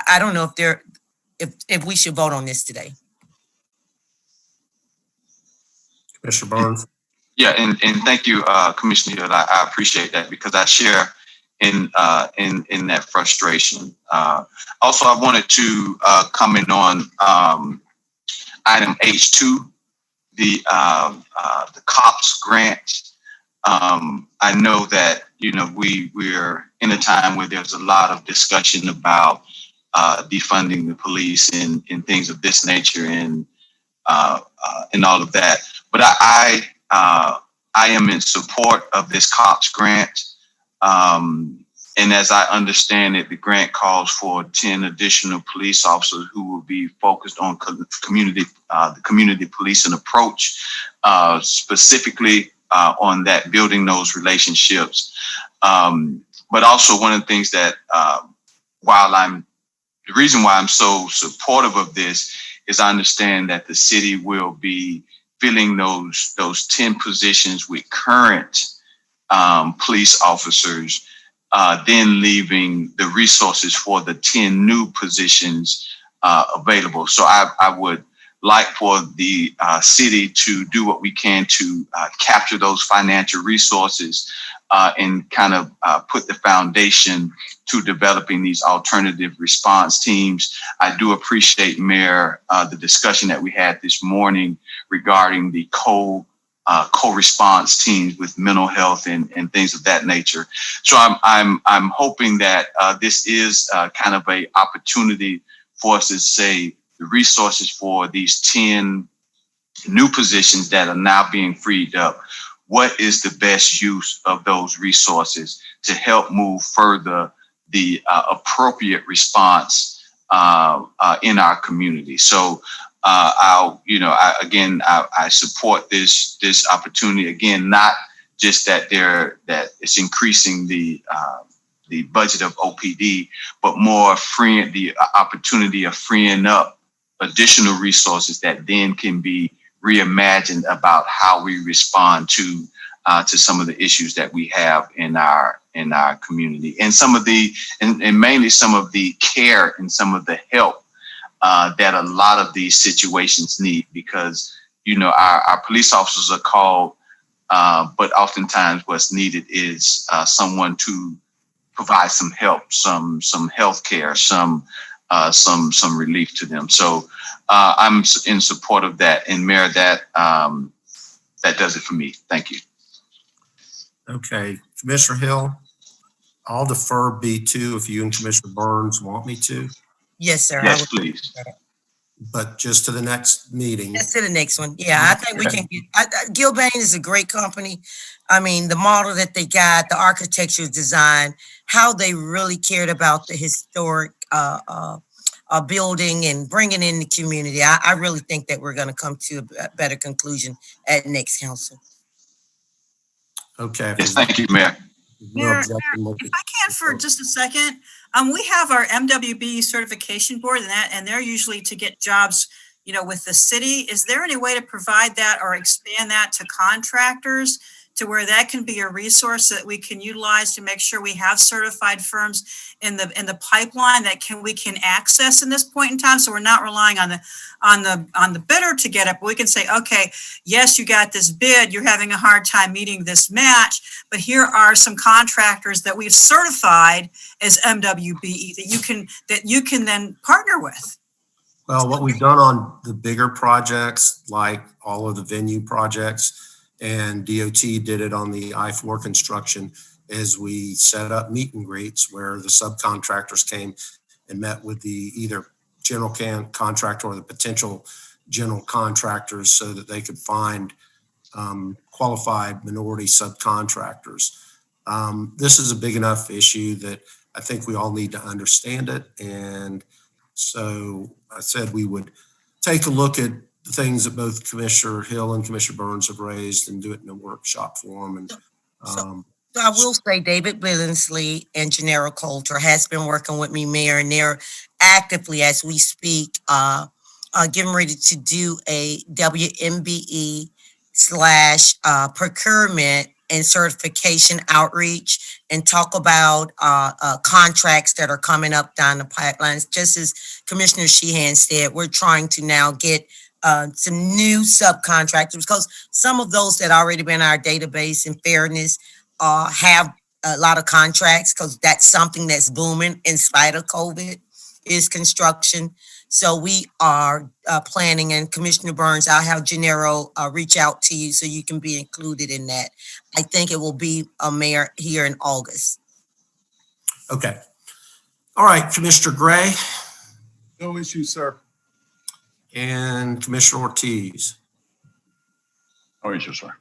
I don't know if we should vote on this today. Commissioner Barnes. Yeah, and thank you, Commissioner Hill. I appreciate that because I share in that frustration. Also, I wanted to comment on item H2, the COPS grant. I know that we're in a time where there's a lot of discussion about defunding the police and things of this nature and all of that. But I am in support of this COPS grant. And as I understand it, the grant calls for 10 additional police officers who will be focused on the community policing approach, specifically on that building those relationships. But also one of the things that the reason why I'm so supportive of this is I understand that the city will be filling those 10 positions with current police officers, then leaving the resources for the 10 new positions available. So I would like for the city to do what we can to capture those financial resources and kind of put the foundation to developing these alternative response teams. I do appreciate, Mayor, the discussion that we had this morning regarding the co-response teams with mental health and things of that nature. So I'm hoping that this is kind of a opportunity for us to say the resources for these 10 new positions that are now being freed up. What is the best use of those resources to help move further the appropriate response in our community? So I support this opportunity. Again, not just that it's increasing the budget of OPD, but more freeing the opportunity of freeing up additional resources that then can be reimagined about how we respond to some of the issues that we have in our community, and mainly some of the care and some of the help that a lot of these situations need, because our police officers are called, but oftentimes what's needed is someone to provide some help, some health care, some relief to them. So I'm in support of that, and Mayor, that does it for me. Thank you. Okay, Commissioner Hill, I'll defer B2 if you and Commissioner Burns want me to. Yes, sir. Yes, please. But just to the next meeting. Just to the next one. Yeah, I think we can get, Gilbane is a great company. I mean, the model that they got, the architectural design, how they really cared about the historic building and bringing in the community. I really think that we're going to come to a better conclusion at next council. Okay. Yes, thank you, Mayor. Mayor, if I can for just a second, we have our MWB certification board, and they're usually to get jobs, with the city. Is there any way to provide that or expand that to contractors, to where that can be a resource that we can utilize to make sure we have certified firms in the pipeline that we can access in this point in time, so we're not relying on the bidder to get it, but we can say, okay, yes, you got this bid, you're having a hard time meeting this match, but here are some contractors that we've certified as MWBE that you can then partner with. Well, what we've done on the bigger projects, like all of the venue projects, and DOT did it on the I-4 construction, is we set up meet and greets where the subcontractors came and met with the either general contractor or the potential general contractors so that they could find qualified minority subcontractors. This is a big enough issue that I think we all need to understand it. And so I said we would take a look at the things that both Commissioner Hill and Commissioner Burns have raised and do it in a workshop form. And so I will say David Billingsley and Gennaro Coulter has been working with me, Mayor, and they're actively, as we speak, getting ready to do a WMBE / procurement and certification outreach and talk about contracts that are coming up down the pipelines. Just as Commissioner Sheehan said, we're trying to now get some new subcontractors because some of those that already been in our database, in fairness, have a lot of contracts because that's something that's booming in spite of COVID is construction. So we are planning, and Commissioner Burns, I'll have Gennaro reach out to you so you can be included in that. I think it will be a mayor here in August. Okay. All right, Commissioner Gray. No issue, sir. And Commissioner Ortiz. No issue, sir.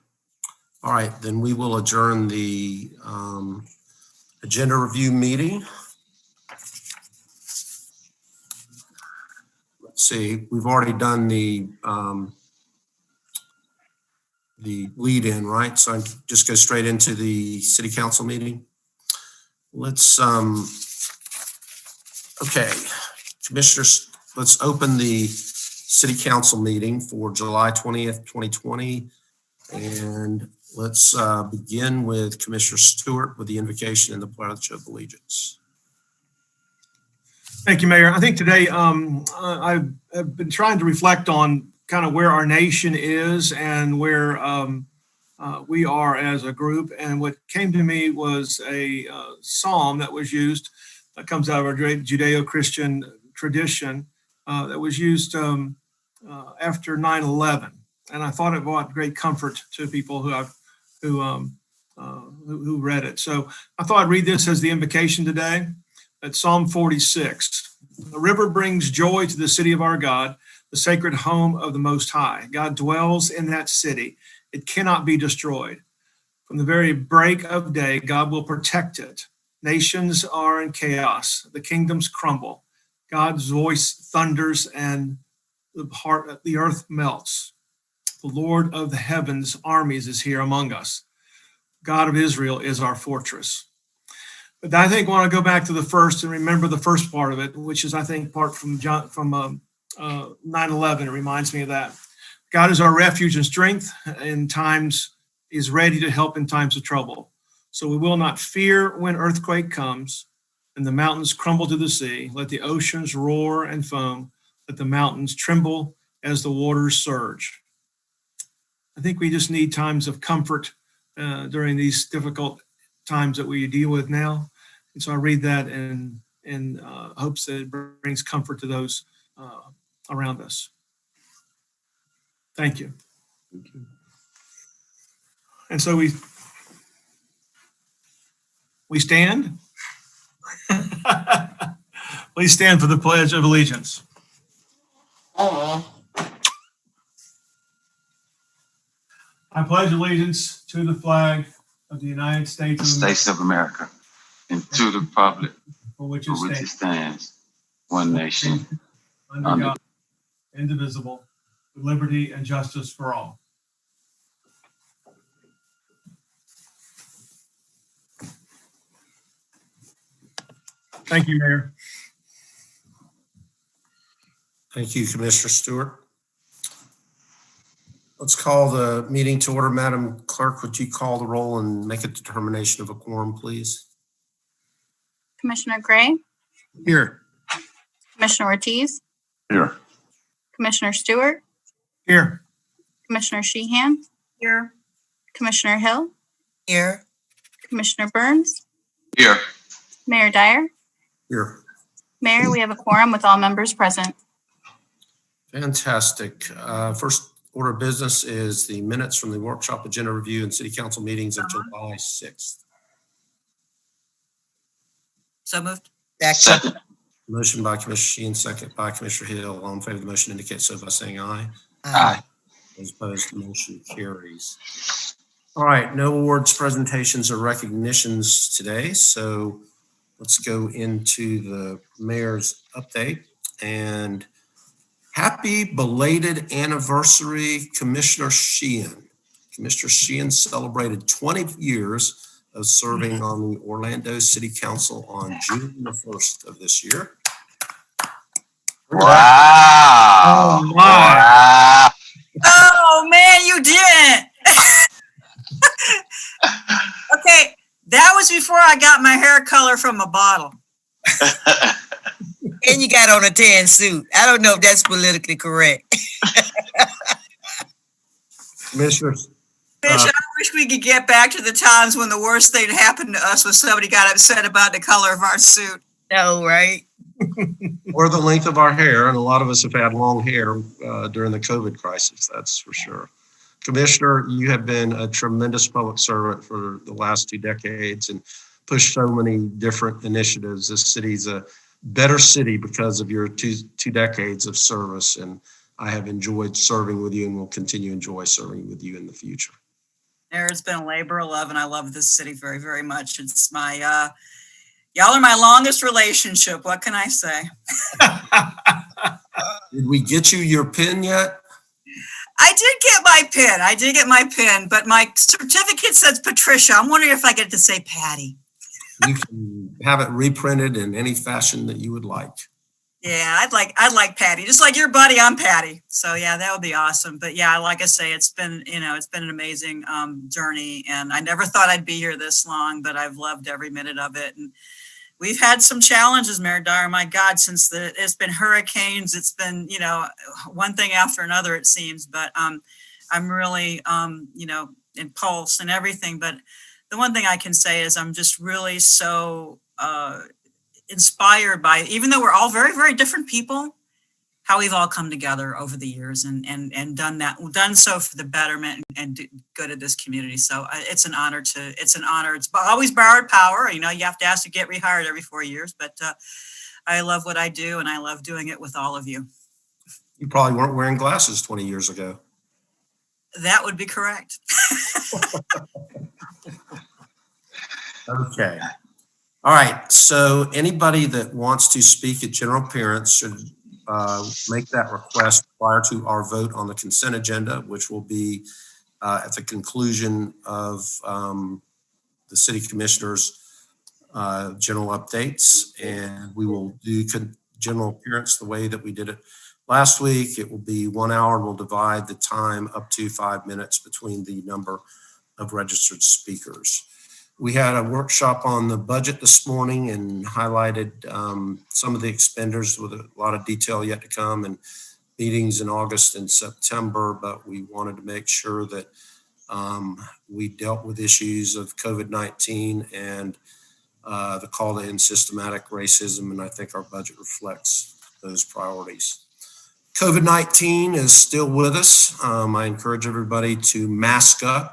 All right, then we will adjourn the agenda review meeting. Let's see, we've already done the lead-in, right? So I just go straight into the city council meeting. Let's, okay, commissioners, let's open the city council meeting for July 20th, 2020. And let's begin with Commissioner Stewart with the invocation and the Pledge of Allegiance. Thank you, Mayor. I think today I've been trying to reflect on kind of where our nation is and where we are as a group. And what came to me was a psalm that was used, that comes out of our great Judeo-Christian tradition, that was used after 9/11. And I thought it brought great comfort to people who read it. So I thought I'd read this as the invocation today. At Psalm 46. The river brings joy to the city of our God, the sacred home of the Most High. God dwells in that city. It cannot be destroyed. From the very break of day, God will protect it. Nations are in chaos. The kingdoms crumble. God's voice thunders and the earth melts. The Lord of the heavens armies is here among us. God of Israel is our fortress. But I think I want to go back to the first and remember the first part of it, which is, I think, part from 9/11. It reminds me of that. God is our refuge and strength in times, is ready to help in times of trouble. So we will not fear when earthquake comes and the mountains crumble to the sea. Let the oceans roar and foam. Let the mountains tremble as the waters surge. I think we just need times of comfort during these difficult times that we deal with now. And so I read that in hopes that it brings comfort to those around us. Thank you. Thank you. And so we stand. Please stand for the Pledge of Allegiance. I pledge allegiance to the flag of the United States of America, and to the republic for which it stands, one nation, under God, indivisible, with liberty and justice for all. Thank you, Mayor. Thank you, Commissioner Stewart. Let's call the meeting to order. Madam Clerk, would you call the roll and make a determination of a quorum, please? Commissioner Gray, Here. Commissioner Ortiz, Here. Commissioner Stewart, Here. Commissioner Sheehan, Here. Commissioner Hill, Here. Commissioner Burns, Here. Mayor Dyer. Here. Mayor, we have a quorum with all members present. Fantastic. First order of business is the minutes from the workshop agenda review and city council meetings of July 6th. So moved. Second. Motion by Commissioner Sheehan, second by Commissioner Hill. All in favor of the motion indicate so by saying aye. Aye. Those opposed, the motion carries. All right, no awards, presentations, or recognitions today. So let's go into the mayor's update. And happy belated anniversary, Commissioner Sheehan. Commissioner Sheehan celebrated 20 years of serving on the Orlando City Council on June the 1st of this year. Wow. Oh, my. Wow. Oh man, you didn't. Okay, that was before I got my hair color from a bottle. And you got on a tan suit. I don't know if that's politically correct. Commissioners, Fish, I wish we could get back to the times when the worst thing that happened to us was somebody got upset about the color of our suit. No, right? or the length of our hair, and a lot of us have had long hair during the COVID crisis, that's for sure. Commissioner, you have been a tremendous public servant for the last 2 decades and pushed so many different initiatives. This city's a better city because of your two decades of service, and I have enjoyed serving with you and will continue to enjoy serving with you in the future. It's been a labor of love, and I love this city very, very much. It's my, y'all are my longest relationship. What can I say? Did we get you your pin yet? I did get my pin, but my certificate says Patricia. I'm wondering if I get to say Patty. You can have it reprinted in any fashion that you would like. Yeah, I'd like Patty. Just like your buddy, I'm Patty. So yeah, that would be awesome. But yeah, like I say, it's been an amazing journey, and I never thought I'd be here this long, but I've loved every minute of it. And we've had some challenges, Mayor Dyer. My God, since it's been hurricanes, it's been one thing after another, it seems. But I'm really in pulse and everything. But the one thing I can say is I'm just really so inspired by, even though we're all very, very different people, how we've all come together over the years and done so for the betterment and good of this community. So it's an honor. It's always borrowed power. You have to ask to get rehired every 4 years, but I love what I do, and I love doing it with all of you. You probably weren't wearing glasses 20 years ago. That would be correct. Okay. All right. So anybody that wants to speak at general appearance should make that request prior to our vote on the consent agenda, which will be at the conclusion of the city commissioners' general updates. And we will do general appearance the way that we did it last week. It will be 1 hour. We'll divide the time up to 5 minutes between the number of registered speakers. We had a workshop on the budget this morning and highlighted some of the expenditures with a lot of detail yet to come, and meetings in August and September, but we wanted to make sure that we dealt with issues of COVID-19 and the call to end systematic racism, and I think our budget reflects those priorities. COVID-19 is still with us. I encourage everybody to mask up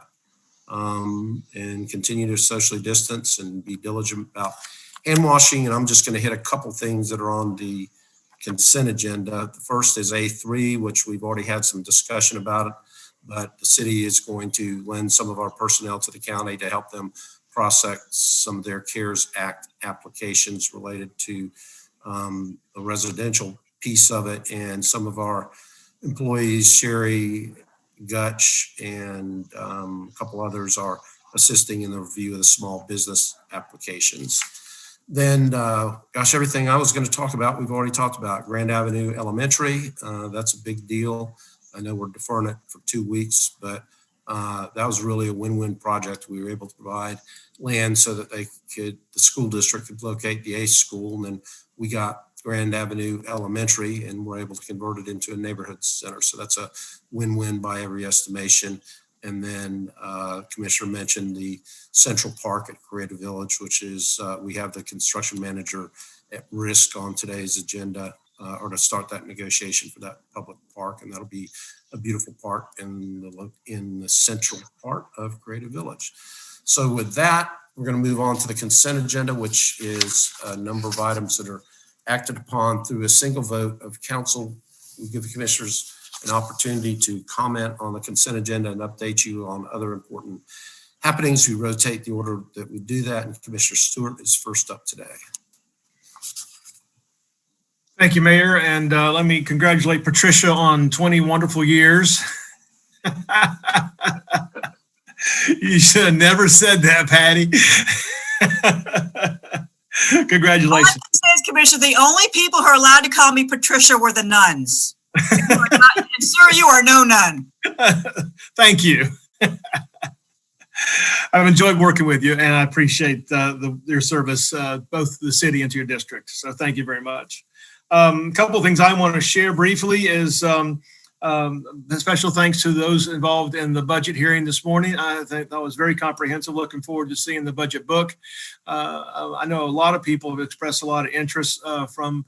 and continue to socially distance and be diligent about hand washing. And I'm just going to hit a couple things that are on the consent agenda. The first is A3, which we've already had some discussion about it, but the city is going to lend some of our personnel to the county to help them process some of their CARES Act applications related to the residential piece of it. And some of our employees, Sherry, Gutch, and a couple others are assisting in the review of the small business applications. Then, gosh, everything I was going to talk about, we've already talked about. Grand Avenue Elementary, that's a big deal. I know we're deferring it for 2 weeks, but that was really a win-win project. We were able to provide land so that the school district could locate the ACE school, and then we got Grand Avenue Elementary, and we're able to convert it into a neighborhood center. So that's a win-win by every estimation. And then Commissioner mentioned the Central Park at Creative Village, which is, we have the construction manager at risk on today's agenda, or to start that negotiation for that public park. And that'll be a beautiful park in the central part of Creative Village. So with that, we're going to move on to the consent agenda, which is a number of items that are acted upon through a single vote of council. We give the commissioners an opportunity to comment on the consent agenda and update you on other important happenings. We rotate the order that we do that, and Commissioner Stewart is first up today. Thank you, Mayor, and let me congratulate Patricia on 20 wonderful years. You should have never said that, Patty. Congratulations. All I can say is, Commissioner, the only people who are allowed to call me Patricia were the nuns. And sir, you are no nun. Thank you. I've enjoyed working with you, and I appreciate your service, both to the city and to your district. So thank you very much. A couple of things I want to share briefly is special thanks to those involved in the budget hearing this morning. I think that was very comprehensive. Looking forward to seeing the budget book. I know a lot of people have expressed a lot of interest from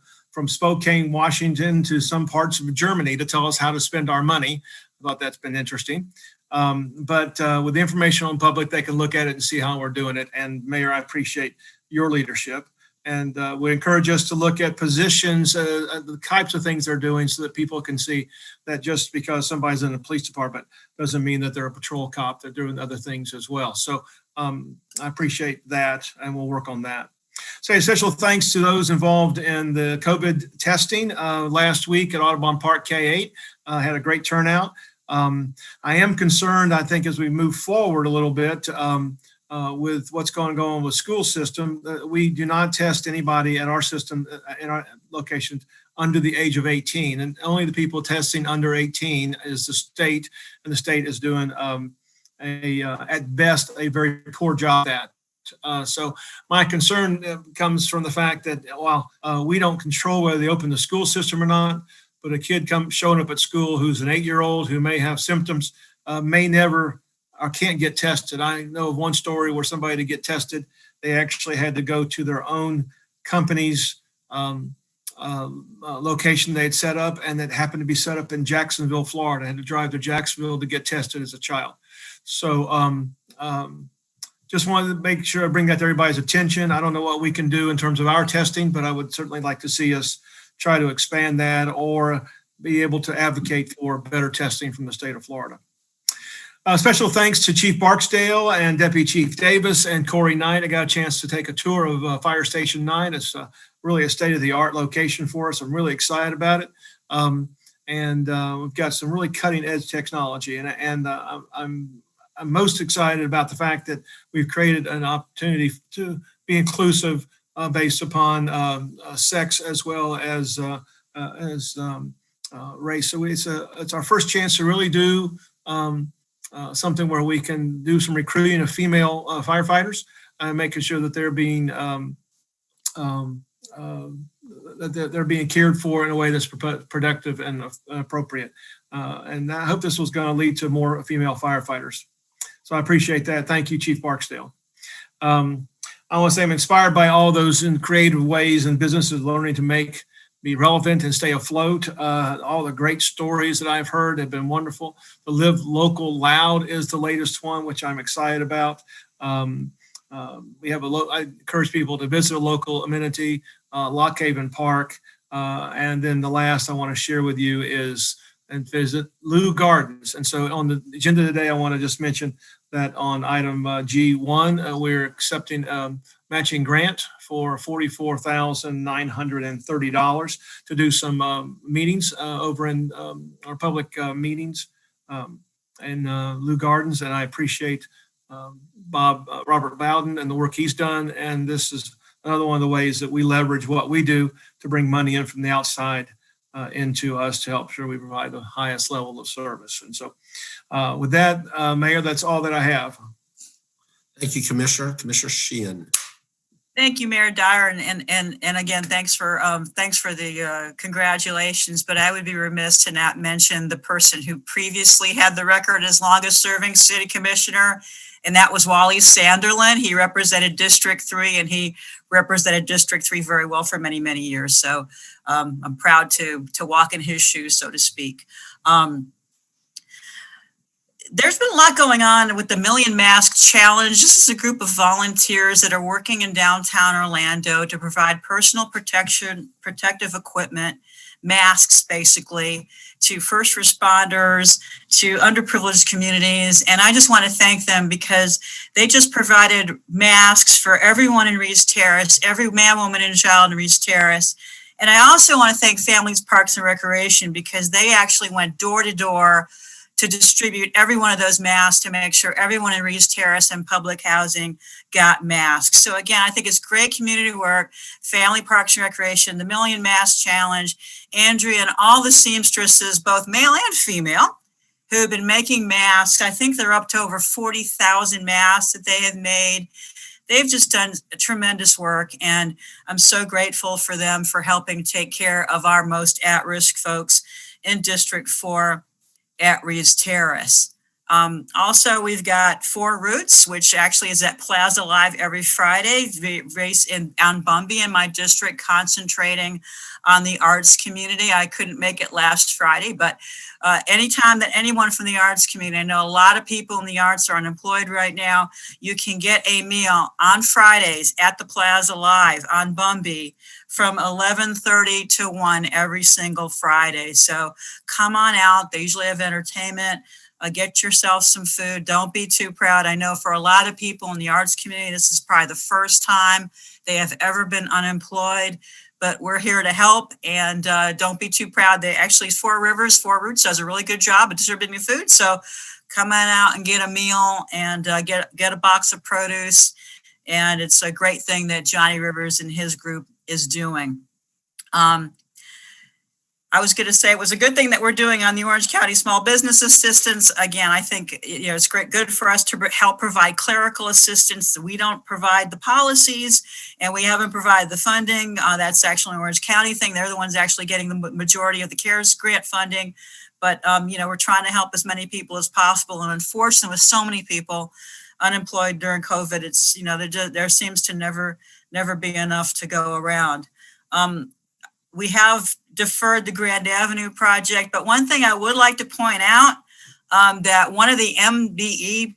Spokane, Washington to some parts of Germany to tell us how to spend our money. I thought that's been interesting. But with the information on public, they can look at it and see how we're doing it. And Mayor, I appreciate your leadership. And we encourage us to look at positions, the types of things they're doing so that people can see that just because somebody's in the police department doesn't mean that they're a patrol cop. They're doing other things as well. So I appreciate that, and we'll work on that. So a special thanks to those involved in the COVID testing last week at Audubon Park K8. Had a great turnout. I am concerned, I think, as we move forward a little bit, with what's going on with school system. We do not test anybody at our system, in our locations, under the age of 18, and only the people testing under 18 is the state, and the state is doing at best a very poor job at. So my concern comes from the fact that while we don't control whether they open the school system or not, but a kid showing up at school who's an 8-year-old who may have symptoms may never or can't get tested. I know of one story where somebody to get tested, they actually had to go to their own company's location they had set up, and that happened to be set up in Jacksonville, Florida. Had to drive to Jacksonville to get tested as a child. So just wanted to make sure I bring that to everybody's attention. I don't know what we can do in terms of our testing, but I would certainly like to see us try to expand that or be able to advocate for better testing from the state of Florida. Special thanks to Chief Barksdale and Deputy Chief Davis and Corey Knight. I got a chance to take a tour of Fire Station 9. It's really a state-of-the-art location for us. I'm really excited about it. We've got some really cutting-edge technology. And I'm most excited about the fact that we've created an opportunity to be inclusive based upon sex as well as race. So it's our first chance to really do something where we can do some recruiting of female firefighters and making sure that they're being cared for in a way that's productive and appropriate. And I hope this was going to lead to more female firefighters. So I appreciate that. Thank you, Chief Barksdale. I want to say I'm inspired by all those in creative ways and businesses learning to be relevant and stay afloat. All the great stories that I've heard have been wonderful. The Live Local Loud is the latest one, which I'm excited about. We have I encourage people to visit a local amenity, Lock Haven Park. And then the last I want to share with you is and visit Lou Gardens. And so on the agenda today, I want to just mention that on item G1, we're accepting matching grant for $44,930 to do some meetings over in our public meetings in Lou Gardens. And I appreciate Robert Bowden and the work he's done. And this is another one of the ways that we leverage what we do to bring money in from the outside into us to help sure we provide the highest level of service. And so with that, Mayor, that's all that I have. Thank you, Commissioner. Commissioner Sheehan. Thank you, Mayor Dyer, and again, thanks for the congratulations. But I would be remiss to not mention the person who previously had the record as longest serving city commissioner, and that was Wally Sanderlin. He represented District 3, and he represented District 3 very well for many, many years. So I'm proud to walk in his shoes, so to speak. There's been a lot going on with the Million Mask Challenge. This is a group of volunteers that are working in downtown Orlando to provide personal protective equipment, masks basically, to first responders, to underprivileged communities. And I just want to thank them because they just provided masks for everyone in Reeves Terrace, every man, woman, and child in Reeves Terrace. And I also want to thank Families, Parks, and Recreation because they actually went door to door to distribute every one of those masks to make sure everyone in Reeves Terrace and public housing got masks. So again, I think it's great community work, Family Parks and Recreation, the Million Mask Challenge, Andrea and all the seamstresses, both male and female, who have been making masks. I think they're up to over 40,000 masks that they have made. They've just done tremendous work, and I'm so grateful for them for helping take care of our most at-risk folks in District 4 at Reed's Terrace. Also, we've got Four Roots, which actually is at Plaza Live every Friday, race on Bumby in my district, concentrating on the arts community. I couldn't make it last Friday, but anytime that anyone from the arts community, I know a lot of people in the arts are unemployed right now, you can get a meal on Fridays at the Plaza Live on Bumby from 11:30 to 1 every single Friday. So come on out. They usually have entertainment. Get yourself some food. Don't be too proud. I know for a lot of people in the arts community, this is probably the first time they have ever been unemployed, but we're here to help, and don't be too proud. They actually, Four Roots does a really good job at distributing food. So come on out and get a meal and get a box of produce. And it's a great thing that Johnny Rivers and his group is doing. I was going to say it was a good thing that we're doing on the Orange County Small Business Assistance. Again, I think it's good for us to help provide clerical assistance. We don't provide the policies, and we haven't provided the funding. That's actually an Orange County thing. They're the ones actually getting the majority of the CARES grant funding. But we're trying to help as many people as possible. And unfortunately, with so many people unemployed during COVID, it's there seems to never be enough to go around. We have deferred the Grand Avenue project, but one thing I would like to point out that one of the MWBE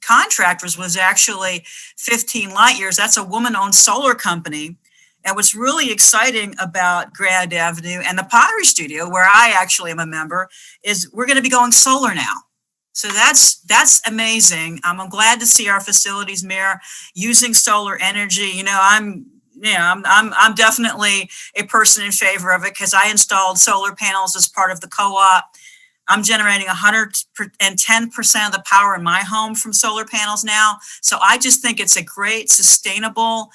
contractors was actually 15 light years. That's a woman-owned solar company. And what's really exciting about Grand Avenue and the Pottery Studio, where I actually am a member, is we're going to be going solar now. So that's amazing. I'm glad to see our facilities mayor using solar energy. I'm definitely a person in favor of it because I installed solar panels as part of the co-op. I'm generating 110% of the power in my home from solar panels now. So I just think it's a great, sustainable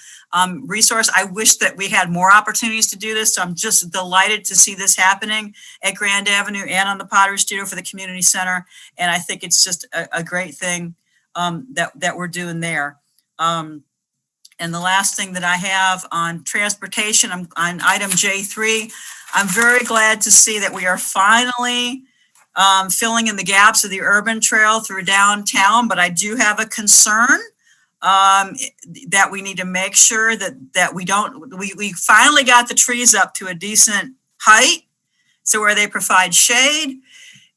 resource. I wish that we had more opportunities to do this. So I'm just delighted to see this happening at Grand Avenue and on the Pottery Studio for the community center. And I think it's just a great thing that we're doing there. And the last thing that I have on transportation, I'm on item J3. I'm very glad to see that we are finally filling in the gaps of the urban trail through downtown, but I do have a concern that we need to make sure that we finally got the trees up to a decent height, so where they provide shade.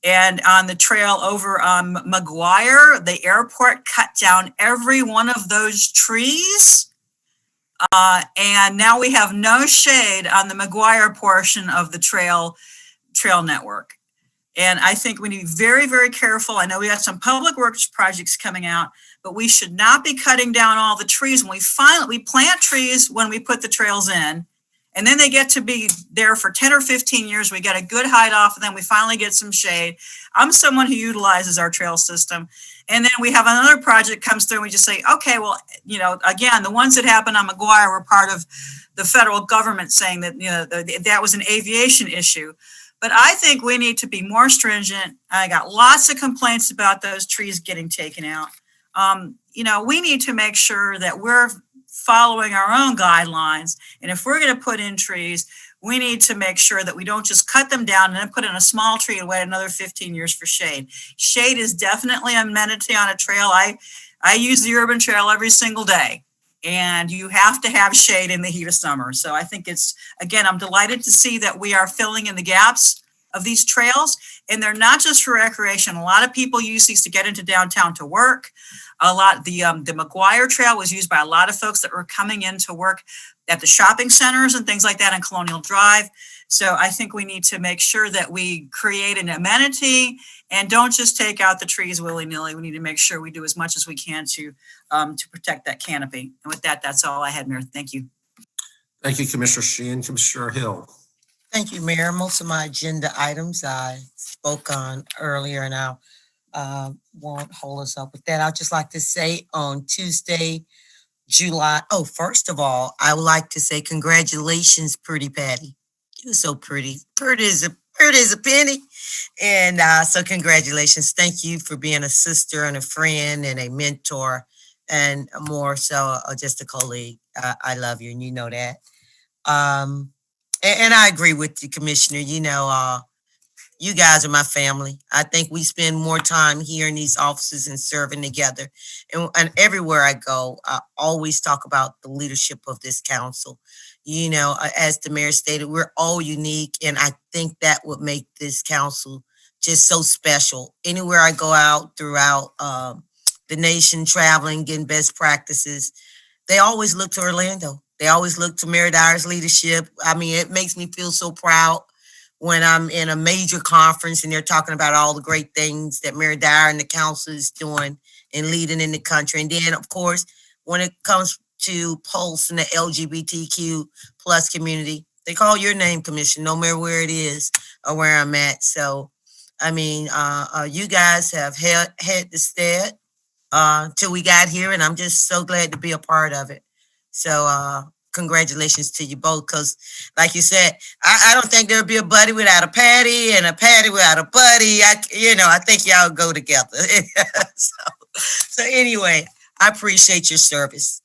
And on the trail over McGuire, the airport cut down every one of those trees. And now we have no shade on the McGuire portion of the trail network. And I think we need to be very, very careful. I know we got some public works projects coming out, but we should not be cutting down all the trees. When we plant trees when we put the trails in, and then they get to be there for 10 or 15 years. We get a good height off of them. We finally get some shade. I'm someone who utilizes our trail system. And then we have another project comes through and we just say, okay, well, again, the ones that happened on McGuire were part of the federal government saying that, that was an aviation issue. But I think we need to be more stringent. I got lots of complaints about those trees getting taken out. We need to make sure that we're following our own guidelines. And if we're going to put in trees, we need to make sure that we don't just cut them down and then put in a small tree and wait another 15 years for shade. Shade is definitely an amenity on a trail. I use the urban trail every single day, and you have to have shade in the heat of summer. So I think I'm delighted to see that we are filling in the gaps of these trails, and they're not just for recreation. A lot of people use these to get into downtown to work. The McGuire Trail was used by a lot of folks that were coming in to work at the shopping centers and things like that on Colonial Drive. So I think we need to make sure that we create an amenity and don't just take out the trees willy-nilly. We need to make sure we do as much as we can to protect that canopy. And with that, that's all I had, Mayor. Thank you. Thank you, Commissioner Sheehan. Commissioner Hill. Thank you, Mayor. Most of my agenda items I spoke on earlier, and I won't hold us up with that. I'd just like to say on Tuesday, first of all, I would like to say congratulations, Pretty Patty. You're so pretty. Pretty is spirit is a penny. And so congratulations. Thank you for being a sister and a friend and a mentor and more so just a colleague. I love you and you know that. And I agree with you, Commissioner. You guys are my family. I think we spend more time here in these offices and serving together. And everywhere I go, I always talk about the leadership of this council. As the mayor stated, we're all unique. And I think that would make this council just so special. Anywhere I go out throughout the nation, traveling, getting best practices, they always look to Orlando. They always look to Mayor Dyer's leadership. I mean, it makes me feel so proud when I'm in a major conference and they're talking about all the great things that Mayor Dyer and the council is doing and leading in the country. And then, of course, when it comes to Pulse and the LGBTQ plus community, they call your name, Commissioner, no matter where it is or where I'm at. So, I mean, you guys have had the stead till we got here, and I'm just so glad to be a part of it. So, congratulations to you both, because like you said, I don't think there'd be a buddy without a Patty and a Patty without a buddy. I think y'all go together. so anyway, I appreciate your service.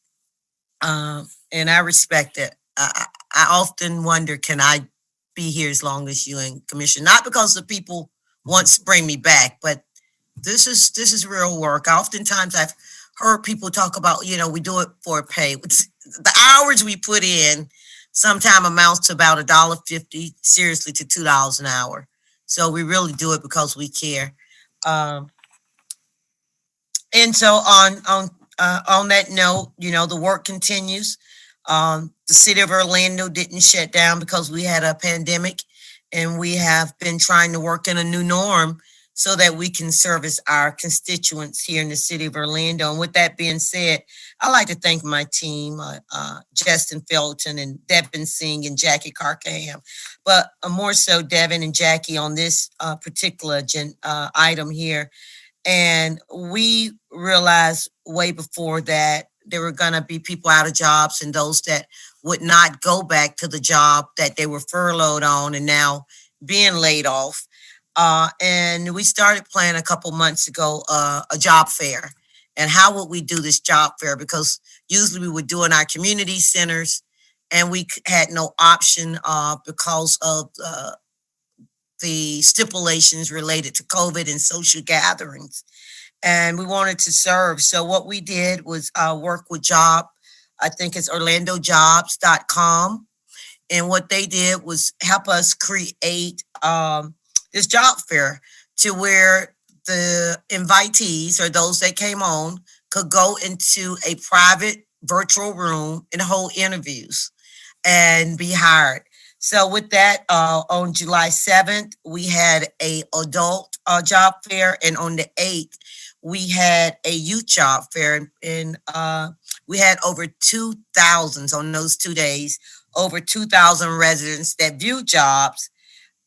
And I respect it. I often wonder, can I be here as long as you and Commissioner? Not because the people want to bring me back, but this is real work. Oftentimes I've heard people talk about, we do it for pay. The hours we put in sometime amounts to about $1.50, seriously, to $2 an hour. So we really do it because we care. And so on that note, the work continues. The city of Orlando didn't shut down because we had a pandemic, and we have been trying to work in a new norm so that we can service our constituents here in the city of Orlando. And with that being said, I'd like to thank my team, Justin Felton and Devin Singh and Jackie Carcaham, but more so Devin and Jackie on this particular item here. And we realized way before that there were going to be people out of jobs and those that would not go back to the job that they were furloughed on and now being laid off. And we started planning a couple months ago a job fair. And how would we do this job fair? Because usually we would do in our community centers, and we had no option because of the stipulations related to COVID and social gatherings. And we wanted to serve. So what we did was work with I think it's orlandojobs.com. And what they did was help us create this job fair to where the invitees or those that came on could go into a private virtual room and hold interviews and be hired. So with that, on July 7th, we had a adult job fair, and on the 8th, we had a youth job fair, and we had over 2,000 on those 2 days, over 2,000 residents that viewed jobs,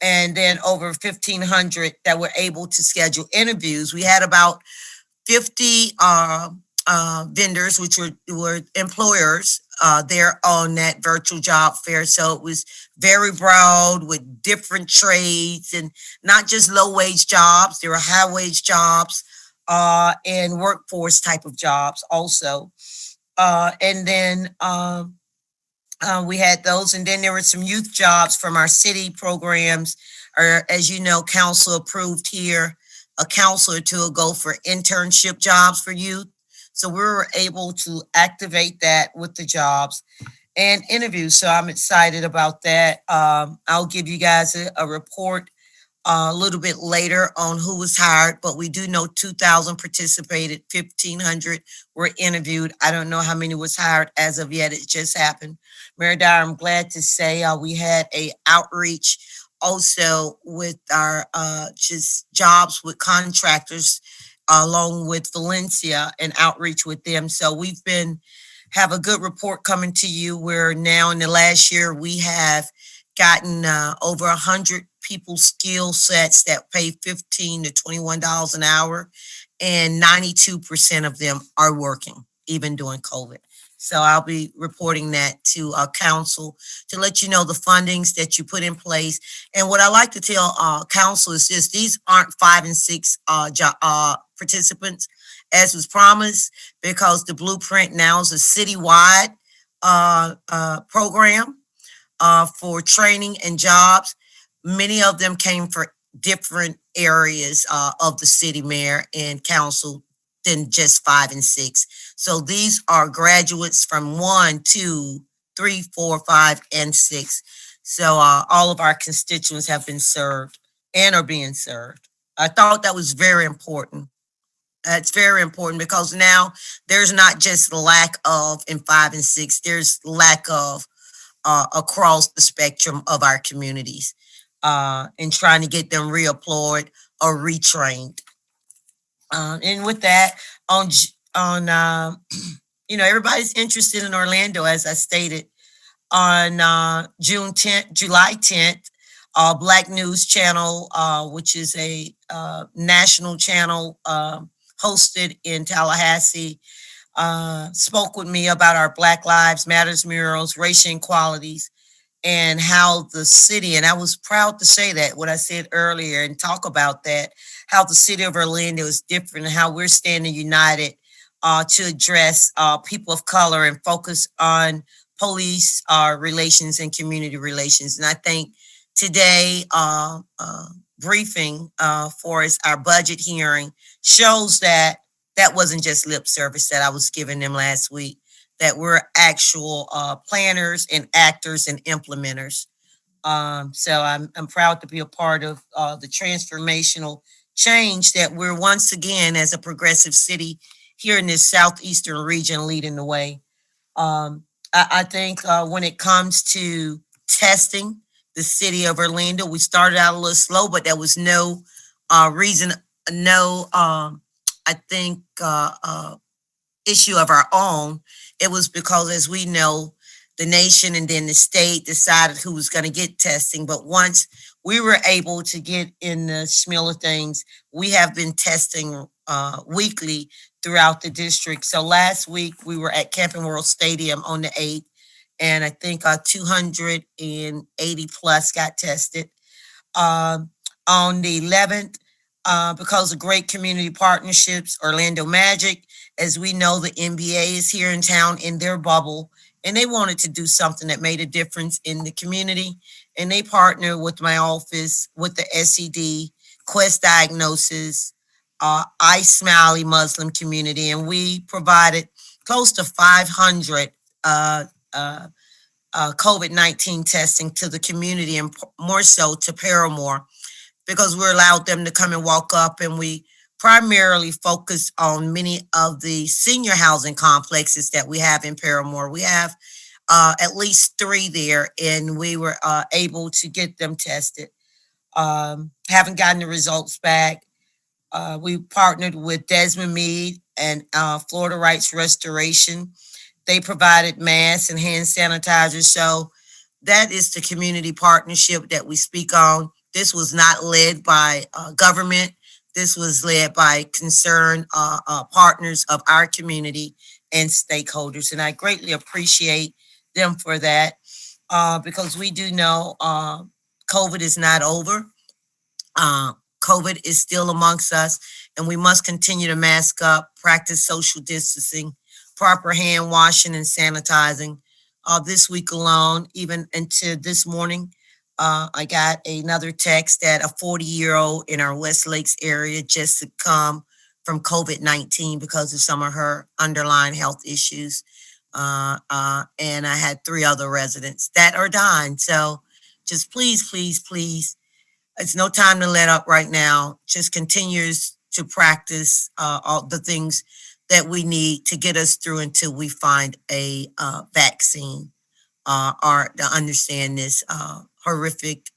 and then over 1,500 that were able to schedule interviews. We had about 50 vendors, which were employers there on that virtual job fair. So it was very broad with different trades and not just low wage jobs. There were high wage jobs and workforce type of jobs also. And then we had those, and then there were some youth jobs from our city programs, or as you know, council approved here a council or two go for internship jobs for youth. So we were able to activate that with the jobs and interviews. So I'm excited about that. I'll give you guys a report a little bit later on who was hired, but we do know 2,000 participated, 1,500 were interviewed. I don't know how many was hired as of yet. It just happened. Mayor Dyer, I'm glad to say we had a outreach also with our just jobs with contractors along with Valencia and outreach with them. So we've have a good report coming to you. Where now in the last year, we have gotten over 100 people skill sets that pay $15 to $21 an hour, and 92% of them are working. even during COVID. So I'll be reporting that to council to let you know the fundings that you put in place. And what I like to tell council is just these aren't 5 and 6 participants as was promised, because the blueprint now is a citywide program for training and jobs. Many of them came from different areas of the city, mayor and council than just 5 and 6. So these are graduates from 1, 2, 3, 4, 5, and 6. So all of our constituents have been served and are being served. I thought that was very important. It's very important because now there's not just lack of in 5 and 6, there's lack of across the spectrum of our communities and trying to get them reemployed or retrained. And with that, everybody's interested in Orlando, as I stated, on July 10th, Black News Channel, which is a national channel hosted in Tallahassee, spoke with me about our Black Lives Matters murals, racial inequalities, and how the city, and I was proud to say that, what I said earlier, and talk about that, how the city of Orlando is different and how we're standing united to address people of color and focus on police relations and community relations. And I think today briefing for our budget hearing shows that that wasn't just lip service that I was giving them last week, that we're actual planners and actors and implementers. So I'm proud to be a part of the transformational change that we're once again, as a progressive city here in this southeastern region, leading the way. I think when it comes to testing, the city of Orlando, we started out a little slow, but there was no reason, issue of our own. It was because, as we know, the nation and then the state decided who was going to get testing. But once we were able to get in the smeal of things, we have been testing weekly throughout the district. So last week we were at Camping World Stadium on the 8th, and I think 280 plus got tested. On the 11th, because of great community partnerships, Orlando Magic, as we know, the NBA is here in town in their bubble, and they wanted to do something that made a difference in the community. And they partnered with my office, with the SED, Quest Diagnosis, I Smiley Muslim community, and we provided close to 500 COVID-19 testing to the community, and more so to Paramore, because we allowed them to come and walk up, and we primarily focus on many of the senior housing complexes that we have in Paramore. We have at least 3 there, and we were able to get them tested. Haven't gotten the results back. We partnered with Desmond Meade and Florida Rights Restoration. They provided masks and hand sanitizers. So that is the community partnership that we speak on. This was not led by government. This was led by concerned partners of our community and stakeholders. And I greatly appreciate them for that because we do know COVID is not over. COVID is still amongst us, and we must continue to mask up, practice social distancing, proper hand washing and sanitizing. This week alone, even into this morning, I got another text that a 40-year-old in our West Lakes area just succumbed from COVID-19 because of some of her underlying health issues. And I had 3 other residents that are dying. So just please, please, please, it's no time to let up right now. Just continues to practice all the things that we need to get us through until we find a vaccine or to understand this horrific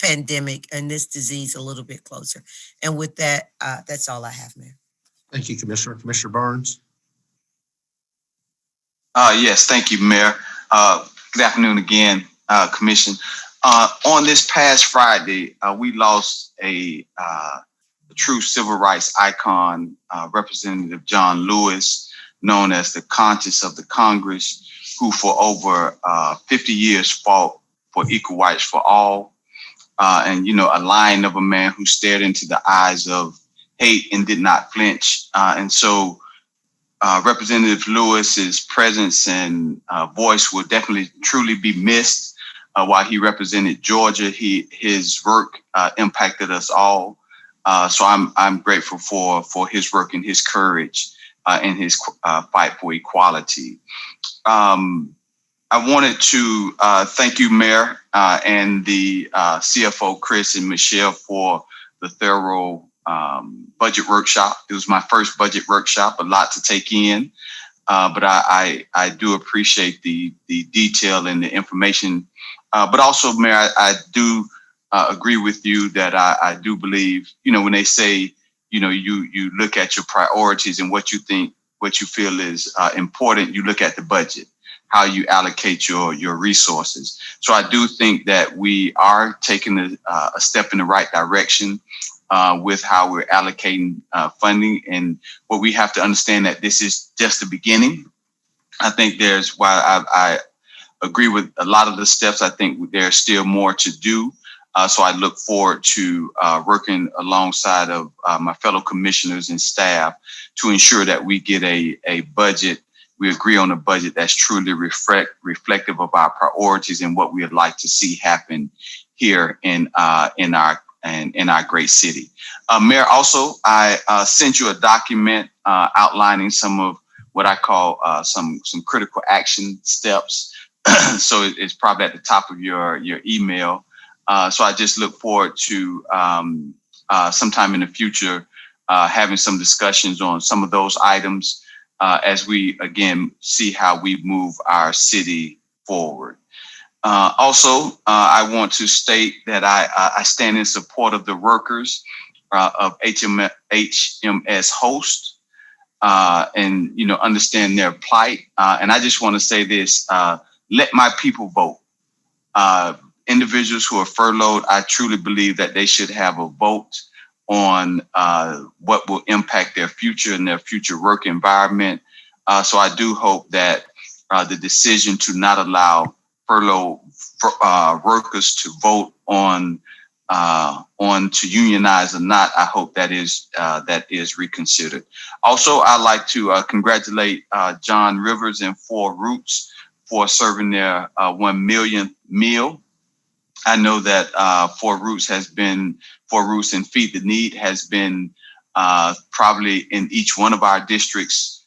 pandemic and this disease a little bit closer. And with that, that's all I have, Mayor. Thank you, Commissioner. Commissioner Burns. Yes, thank you, Mayor. Good afternoon again, Commission. On this past Friday, we lost a true civil rights icon, Representative John Lewis, known as the conscience of the Congress, who for over 50 years fought for equal rights for all. And, a lion of a man who stared into the eyes of hate and did not flinch. And so Representative Lewis's presence and voice will definitely truly be missed. While he represented Georgia, his work impacted us all. So I'm grateful for his work and his courage in his fight for equality. I wanted to thank you, Mayor, and the CFO, Chris and Michelle, for the thorough budget workshop. It was my first budget workshop, a lot to take in, but I do appreciate the detail and the information. But also, Mayor, I do agree with you that I do believe, when they say, you look at your priorities and what you feel is important, you look at the budget, how you allocate your resources. So I do think that we are taking a step in the right direction with how we're allocating funding. And what we have to understand that this is just the beginning. I think while I agree with a lot of the steps, I think there's still more to do. So I look forward to working alongside of my fellow commissioners and staff to ensure that we get a budget. We agree on a budget that's truly reflective of our priorities and what we would like to see happen here in our great city. Mayor, also, I sent you a document outlining some of what I call some critical action steps. So it's probably at the top of your email. So I just look forward to sometime in the future having some discussions on some of those items as we, again, see how we move our city forward. Also, I want to state that I stand in support of the workers of HMS Host and, understand their plight. And I just want to say this, let my people vote. Individuals who are furloughed, I truly believe that they should have a vote on what will impact their future and their future work environment. So I do hope that the decision to not allow furlough workers to vote on to unionize or not, I hope that is reconsidered. Also, I'd like to congratulate John Rivers and Four Roots for serving their 1 millionth meal. I know that Four Roots and Feed the Need has been probably in each one of our districts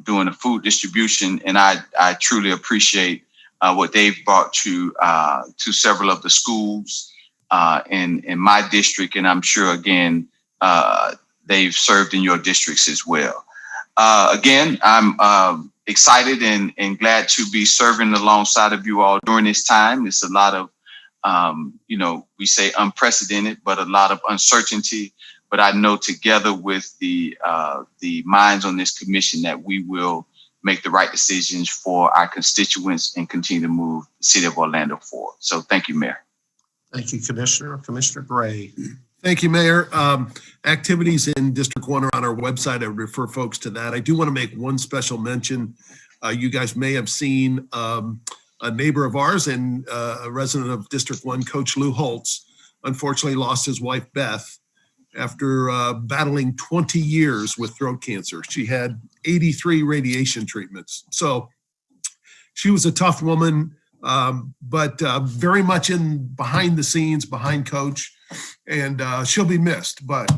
doing a food distribution, and I truly appreciate what they've brought to several of the schools in my district, and I'm sure again they've served in your districts as well. Again, I'm excited and glad to be serving alongside of you all during this time. It's a lot of we say unprecedented, but a lot of uncertainty. But I know together with the minds on this commission that we will make the right decisions for our constituents and continue to move the city of Orlando forward. So thank you, Mayor. Thank you, Commissioner. Commissioner Gray. Thank you, Mayor. Activities in District 1 are on our website. I would refer folks to that. I do want to make one special mention. You guys may have seen a neighbor of ours and a resident of District 1, Coach Lou Holtz, unfortunately lost his wife, Beth, after battling 20 years with throat cancer. She had 83 radiation treatments. So she was a tough woman, but very much behind the scenes, behind Coach, and she'll be missed. But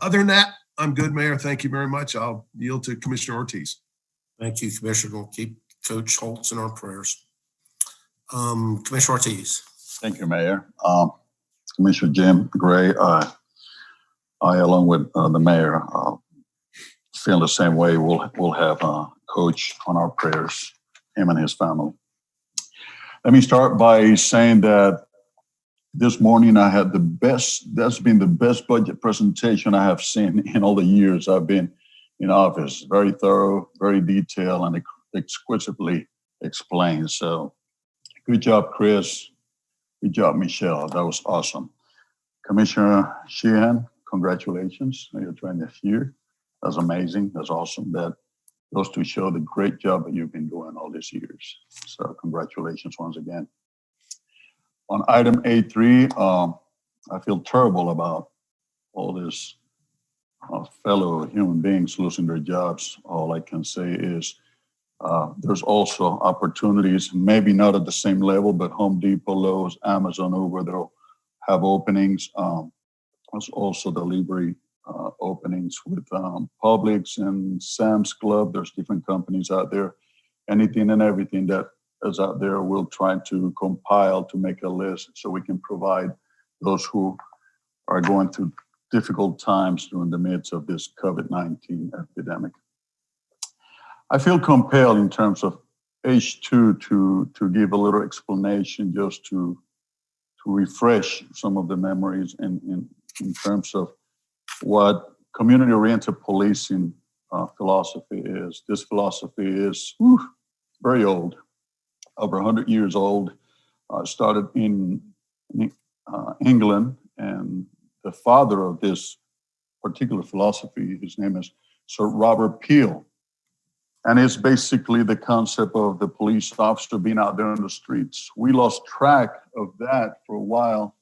other than that, I'm good, Mayor. Thank you very much. I'll yield to Commissioner Ortiz. Thank you, Commissioner. We'll keep Coach Holtz in our prayers. Commissioner Ortiz. Thank you, Mayor. Commissioner Jim Gray, I along with the mayor, feel the same way. We'll have Coach on our prayers, him and his family. Let me start by saying that this morning I had that's been the best budget presentation I have seen in all the years I've been in office. Very thorough, very detailed, and exquisitely explained. So good job, Chris. Good job, Michelle. That was awesome. Commissioner Sheehan, congratulations on your 20th year That's amazing. That's awesome. That goes to show the great job that you've been doing all these years. So congratulations once again. On item A3, I feel terrible about all this fellow human beings losing their jobs. All I can say is there's also opportunities, maybe not at the same level, but Home Depot, Lowe's, Amazon, Uber, they'll have openings. There's also delivery openings with Publix and Sam's Club. There's different companies out there. Anything and everything that is out there, we'll try to compile to make a list so we can provide those who are going through difficult times during the midst of this COVID-19 epidemic. I feel compelled in terms of H2 to give a little explanation just to refresh some of the memories in terms of what community-oriented policing philosophy is. This philosophy is very old, over 100 years old. Started in England, and the father of this particular philosophy, his name is Sir Robert Peel. And it's basically the concept of the police officer being out there in the streets. We lost track of that for a while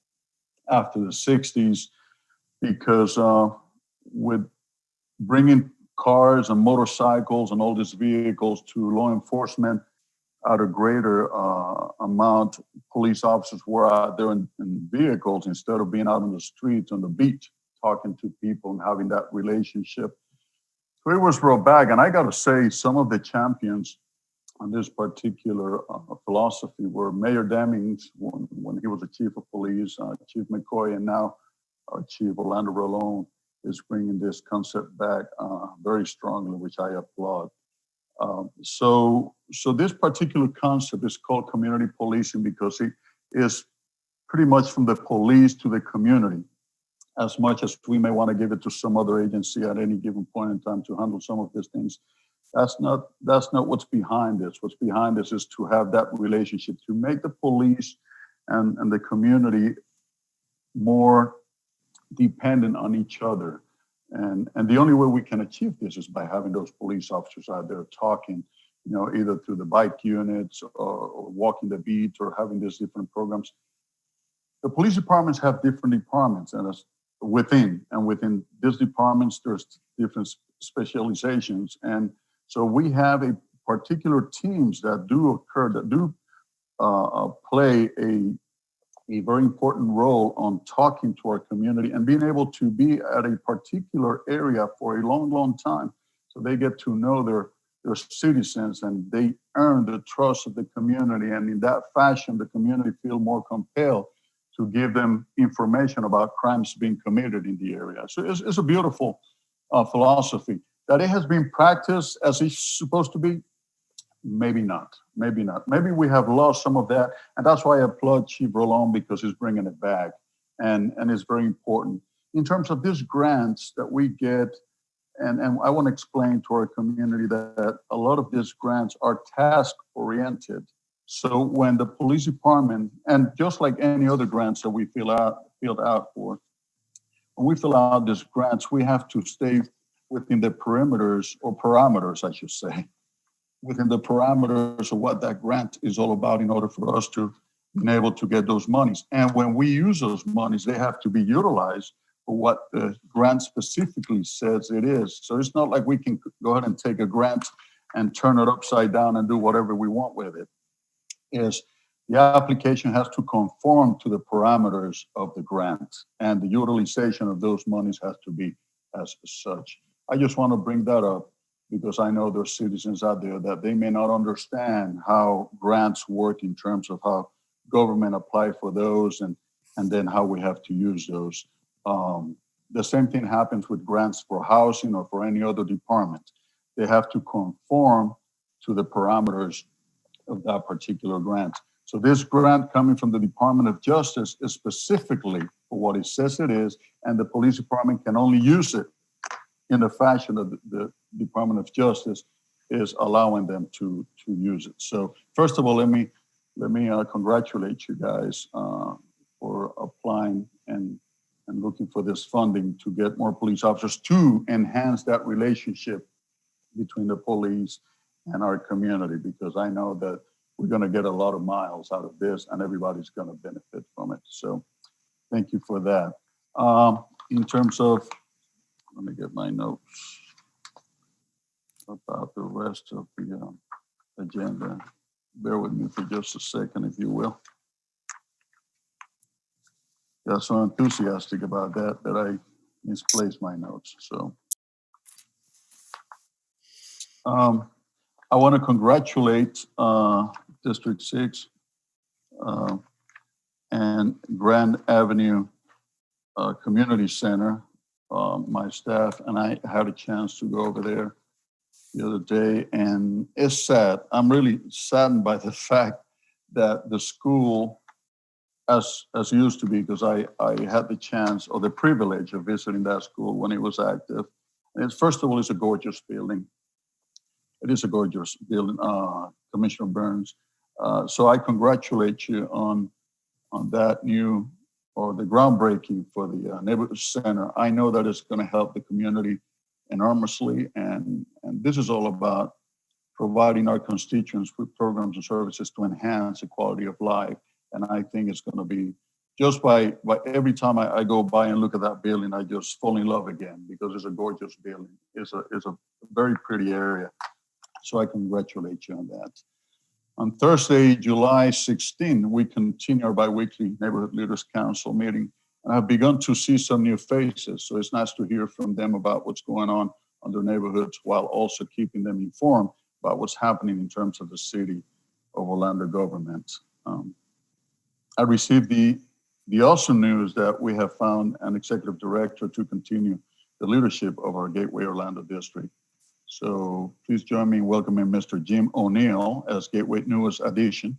after the 60s because with bringing cars and motorcycles and all these vehicles to law enforcement at a greater amount, police officers were out there in vehicles instead of being out on the streets, on the beat, talking to people and having that relationship. So it was real bad. And I got to say, some of the champions on this particular philosophy were Mayor Demings when he was the chief of police, Chief McCoy, and now our Chief Orlando Rolón is bringing this concept back very strongly, which I applaud. So this particular concept is called community policing because it is pretty much from the police to the community. As much as we may want to give it to some other agency at any given point in time to handle some of these things, that's not what's behind this. What's behind this is to have that relationship, to make the police and the community more dependent on each other. And the only way we can achieve this is by having those police officers out there talking, either through the bike units or walking the beat or having these different programs. The police departments have different departments, and within these departments, there's different specializations. And so we have a particular teams that do play a very important role on talking to our community and being able to be at a particular area for a long, long time. So they get to know their citizens and they earn the trust of the community. And in that fashion, the community feel more compelled to give them information about crimes being committed in the area. So it's a beautiful philosophy. That it has been practiced as it's supposed to be, maybe not. Maybe we have lost some of that. And that's why I applaud Chief Rolón because he's bringing it back. And it's very important. In terms of these grants that we get, and I want to explain to our community that a lot of these grants are task-oriented. So when the police department, and just like any other grants that we filled out for, when we fill out these grants, we have to stay within the parameters, I should say, within the parameters of what that grant is all about in order for us to be able to get those monies. And when we use those monies, they have to be utilized for what the grant specifically says it is. So it's not like we can go ahead and take a grant and turn it upside down and do whatever we want with it. Is the application has to conform to the parameters of the grant, and the utilization of those monies has to be as such. I just want to bring that up because I know there's citizens out there that they may not understand how grants work in terms of how government apply for those and then how we have to use those. The same thing happens with grants for housing or for any other department. They have to conform to the parameters of that particular grant. So this grant coming from the Department of Justice is specifically for what it says it is, and the police department can only use it in the fashion of the Department of Justice is allowing them to use it. So first of all, let me congratulate you guys for applying and and looking for this funding to get more police officers to enhance that relationship between the police and our community, because I know that we're going to get a lot of miles out of this and everybody's going to benefit from it. So thank you for that. In terms of, let me get my notes about the rest of the agenda. Bear with me for just a second, if you will. Got so enthusiastic about that I misplaced my notes. So I want to congratulate District 6 and Grand Avenue Community Center. My staff and I had a chance to go over there the other day, and it's sad. I'm really saddened by the fact that the school, as it used to be, because I had the chance or the privilege of visiting that school when it was active. And first of all, it's a gorgeous building. It is a gorgeous building, Commissioner Burns. So I congratulate you on that new, or the groundbreaking for the neighborhood center. I know that it's going to help the community enormously, and this is all about providing our constituents with programs and services to enhance the quality of life. And I think it's going to be, just by every time I go by and look at that building, I just fall in love again, because it's a gorgeous building. It's a very pretty area. So I congratulate you on that. On Thursday, July 16, we continue our bi-weekly Neighborhood Leaders Council meeting. And I've begun to see some new faces, so it's nice to hear from them about what's going on their neighborhoods, while also keeping them informed about what's happening in terms of the city of Orlando government. I received the awesome news that we have found an executive director to continue the leadership of our Gateway Orlando district. So please join me in welcoming Mr. Jim O'Neill as Gateway newest addition.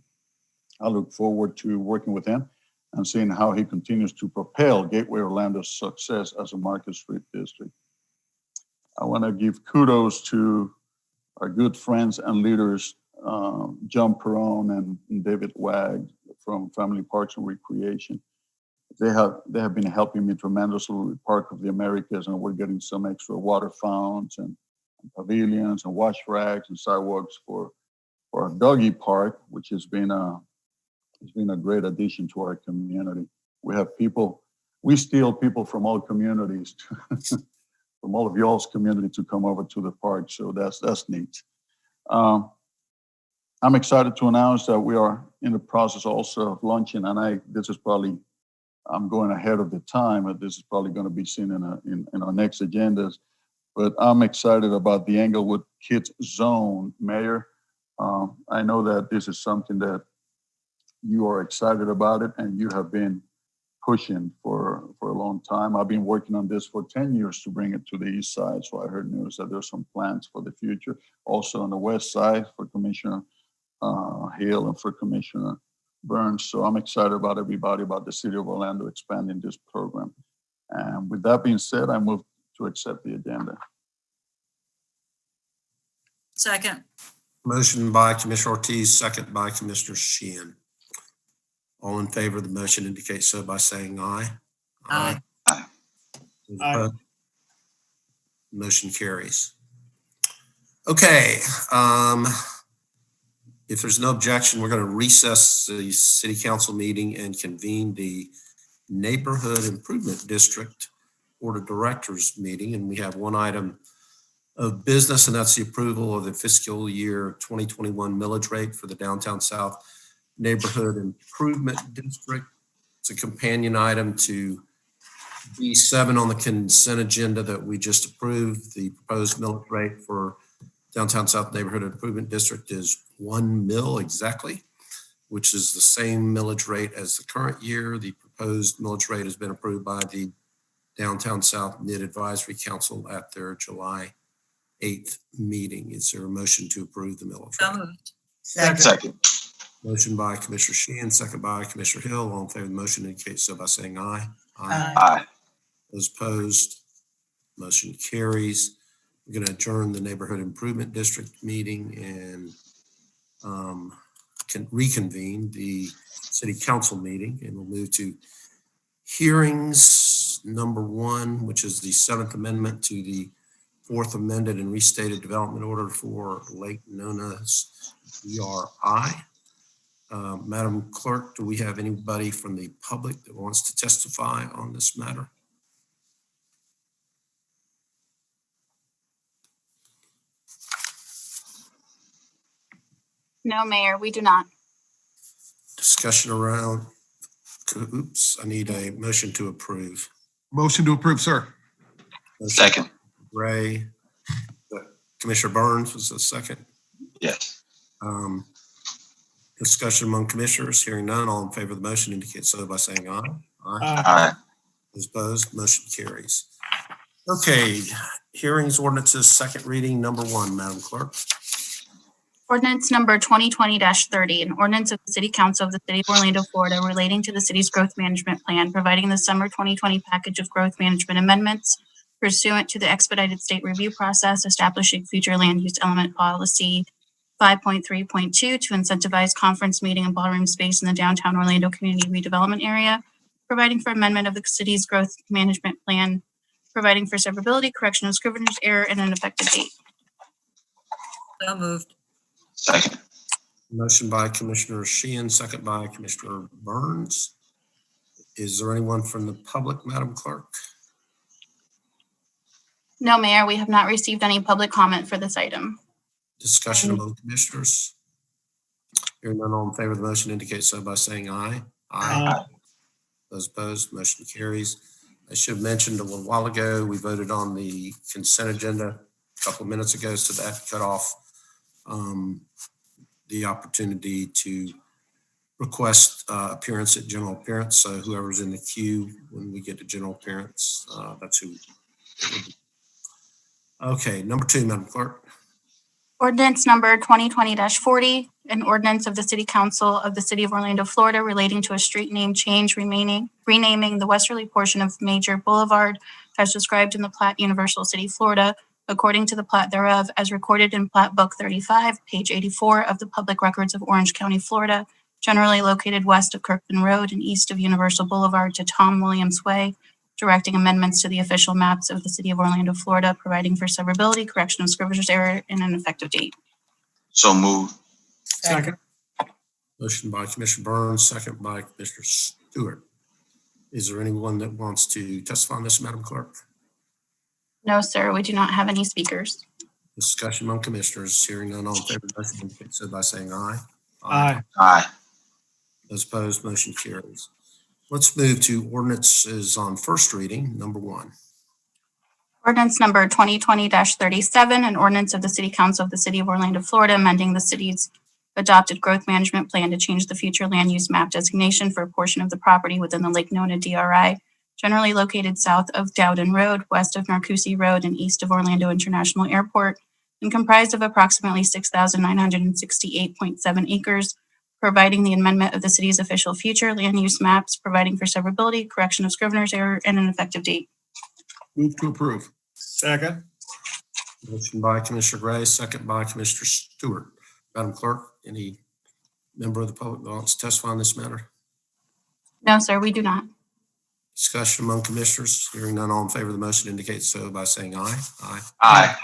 I look forward to working with him and seeing how he continues to propel Gateway Orlando's success as a Market Street district. I want to give kudos to our good friends and leaders, John Perone and David Wag from Family Parks and Recreation. They have been helping me tremendously with Park of the Americas, and we're getting some extra water fountains and pavilions and wash racks and sidewalks for our doggy park, which has been a great addition to our community. We steal people from all communities, from all of y'all's community, to come over to the park. So that's neat. I'm excited to announce that we are in the process also of launching, and I'm going ahead of the time, but this is probably going to be seen in our next agendas. But I'm excited about the Englewood Kids Zone, Mayor. I know that this is something that you are excited about it, and you have been pushing for a long time. I've been working on this for 10 years to bring it to the east side. So I heard news that there's some plans for the future. Also on the west side for Commissioner Hill and for Commissioner Burns. So I'm excited about the city of Orlando expanding this program. And with that being said, I move to accept the agenda. Second. Motion by Commissioner Ortiz, second by Commissioner Sheehan. All in favor of the motion indicate so by saying aye. Aye. Aye. Motion carries. Okay. If there's no objection, we're going to recess the city council meeting and convene the Neighborhood Improvement District Board of Directors meeting. And we have one item of business, and that's the approval of the fiscal year 2021 millage rate for the Downtown South Neighborhood Improvement District. It's a companion item to B7 on the consent agenda that we just approved. The proposed millage rate for Downtown South Neighborhood Improvement District is 1 mil exactly, which is the same millage rate as the current year. The proposed millage rate has been approved by the Downtown South NID Advisory Council at their July 8th meeting. Is there a motion to approve the millage rate? Second. Motion by Commissioner Sheehan, second by Commissioner Hill. All in favor of the motion indicate so by saying aye. Aye. Those opposed, motion carries. We're going to adjourn the Neighborhood Improvement District meeting and can reconvene the City Council meeting, and we'll move to hearings. number 1, which is the 7th Amendment to the 4th amended and restated development order for Lake Nona's DRI. Madam Clerk, do we have anybody from the public that wants to testify on this matter? No, Mayor, we do not. Discussion around, oops, I need a motion to approve. Motion to approve, sir. Second. Gray. Commissioner Burns was the second. Yes. Discussion among commissioners, hearing none, all in favor of the motion indicate so by saying aye. Aye. Those opposed, motion carries. Okay, hearings, ordinances, second reading, number 1, Madam Clerk. Ordinance number 2020-30, an ordinance of the City Council of the City of Orlando, Florida, relating to the city's growth management plan, providing the summer 2020 package of growth management amendments pursuant to the expedited state review process, establishing future land use element policy 5.3.2 to incentivize conference meeting and ballroom space in the downtown Orlando community redevelopment area, providing for amendment of the city's growth management plan, providing for severability, correction of scrivener's error, and an effective date. So moved. Second. Motion by Commissioner Sheehan, second by Commissioner Burns. Is there anyone from the public, Madam Clerk? No, Mayor, we have not received any public comment for this item. Discussion among commissioners. Hearing none, all in favor of the motion indicate so by saying aye. Aye. Those opposed, motion carries. I should have mentioned a little while ago, we voted on the consent agenda a couple of minutes ago, so that cut off the opportunity to request appearance at general appearance. So whoever's in the queue when we get to general appearance, that's who. Okay, number 2, Madam Clerk. Ordinance number 2020-40, an ordinance of the City Council of the City of Orlando, Florida, relating to a street name change, renaming the westerly portion of Major Boulevard as described in the Plat Universal City, Florida, according to the plat thereof, as recorded in Plat Book 35, page 84 of the Public Records of Orange County, Florida, generally located west of Kirkland Road and east of Universal Boulevard to Tom Williams Way, directing amendments to the official maps of the City of Orlando, Florida, providing for severability, correction of scrivener's error, and an effective date. So moved. Second. Motion by Commissioner Burns, second by Commissioner Stewart. Is there anyone that wants to testify on this, Madam Clerk? No, sir, we do not have any speakers. Discussion among commissioners, hearing none, all in favor of the motion indicate so by saying aye. Aye. Aye. Those opposed, motion carries. Let's move to ordinances on first reading, number 1. Ordinance number 2020-37, an ordinance of the City Council of the City of Orlando, Florida, amending the city's adopted growth management plan to change the future land use map designation for a portion of the property within the Lake Nona DRI, generally located south of Dowden Road, west of Narcoossee Road, and east of Orlando International Airport, and comprised of approximately 6,968.7 acres, providing the amendment of the city's official future land use maps, providing for severability, correction of scrivener's error, and an effective date. Move to approve. Second. Motion by Commissioner Gray, second by Commissioner Stewart. Madam Clerk, any member of the public that wants to testify on this matter? No, sir, we do not. Discussion among commissioners, hearing none, all in favor of the motion indicate so by saying aye. Aye. Aye.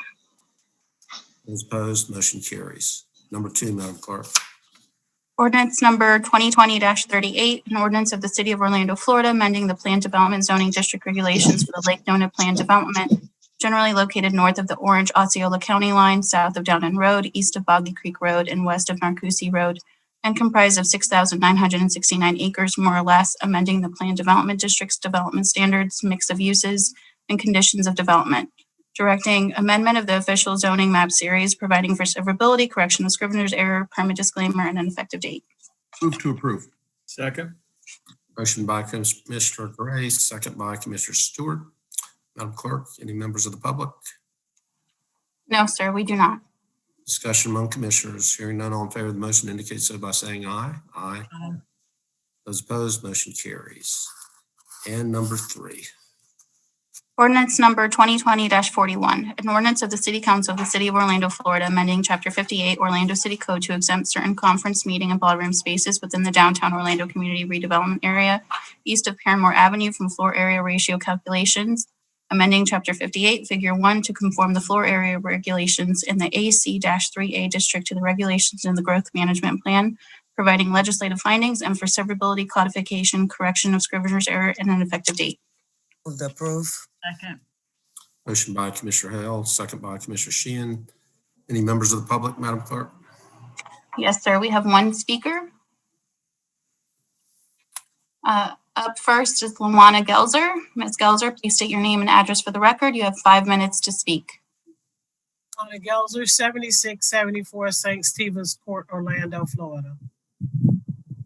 Those opposed, motion carries. Number 2, Madam Clerk. Ordinance number 2020-38, an ordinance of the City of Orlando, Florida, amending the Plan Development Zoning District regulations for the Lake Nona Plan Development, generally located north of the Orange-Osceola County line, south of Dowden Road, east of Boggy Creek Road, and west of Narcoossee Road, and comprised of 6,969 acres, more or less, amending the Plan Development District's development standards, mix of uses, and conditions of development, directing amendment of the official zoning map series, providing for severability, correction of scrivener's error, permit disclaimer, and an effective date. Move to approve. Second. Motion by Commissioner Gray, second by Commissioner Stewart. Madam Clerk, any members of the public? No, sir, we do not. Discussion among commissioners, hearing none, all in favor of the motion indicate so by saying aye. Aye. Those opposed, motion carries. And number 3. Ordinance number 2020-41, an ordinance of the City Council of the City of Orlando, Florida, amending Chapter 58 Orlando City Code to exempt certain conference, meeting, and ballroom spaces within the downtown Orlando Community Redevelopment Area east of Paramore Avenue from floor area ratio calculations, amending Chapter 58, Figure 1 to conform the floor area regulations in the AC-3A district to the regulations in the Growth Management Plan, providing legislative findings and for severability, codification, correction of scrivener's error, and an effective date. Move to approve. Second. Motion by Commissioner Hale, second by Commissioner Sheehan. Any members of the public, Madam Clerk? Yes, sir. We have one speaker. Up first is Luana Gelzer. Ms. Gelzer, please state your name and address for the record. You have 5 minutes to speak. Luana Gelzer, 7674 St. Stephen's Court, Orlando, Florida.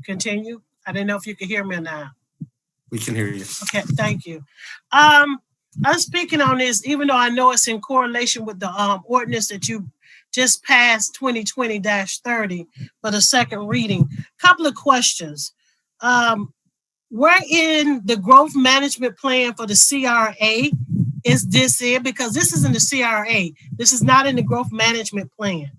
Continue. I didn't know if you could hear me or not. We can hear you. Okay, thank you. I'm speaking on this, even though I know it's in correlation with the ordinance that you just passed 2020-30 for the second reading. Couple of questions. Where in the growth management plan for the CRA is this in? Because this is in the CRA. This is not in the growth management plan.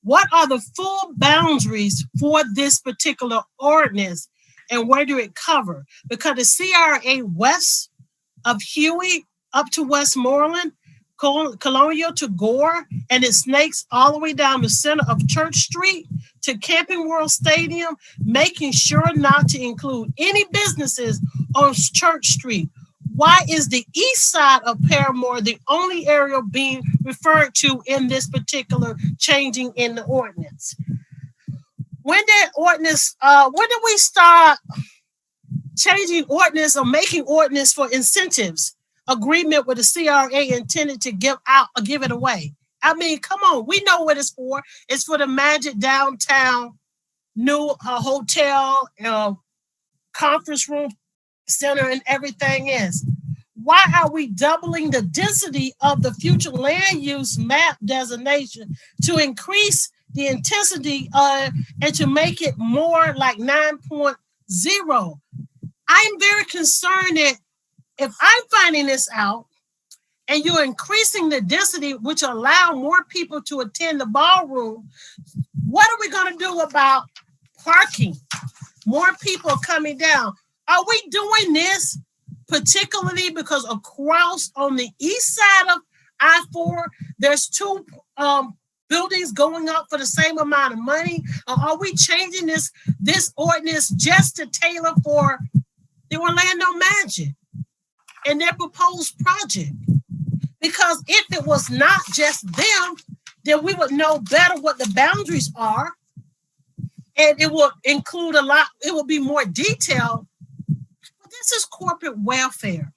What are the full boundaries for this particular ordinance and where do it cover? Because the CRA west of Huey up to Westmoreland, Colonial to Gore, and it snakes all the way down the center of Church Street to Camping World Stadium, making sure not to include any businesses on Church Street. Why is the east side of Paramore the only area being referred to in this particular changing in the ordinance? When did we start changing ordinance or making ordinance for incentives? Agreement with the CRA intended to give it away. I mean, come on, we know what it's for. It's for the Magic Downtown new hotel, conference room center, and everything else. Why are we doubling the density of the future land use map designation to increase the intensity and to make it more like 9.0? I'm very concerned that if I'm finding this out and you're increasing the density, which allow more people to attend the ballroom, what are we going to do about parking? More people coming down. Are we doing this particularly because across on the east side of I-4, there's two buildings going up for the same amount of money? Or are we changing this ordinance just to tailor for the Orlando Magic and their proposed project? Because if it was not just them, then we would know better what the boundaries are. And it will include a lot, it will be more detailed. But this is corporate welfare.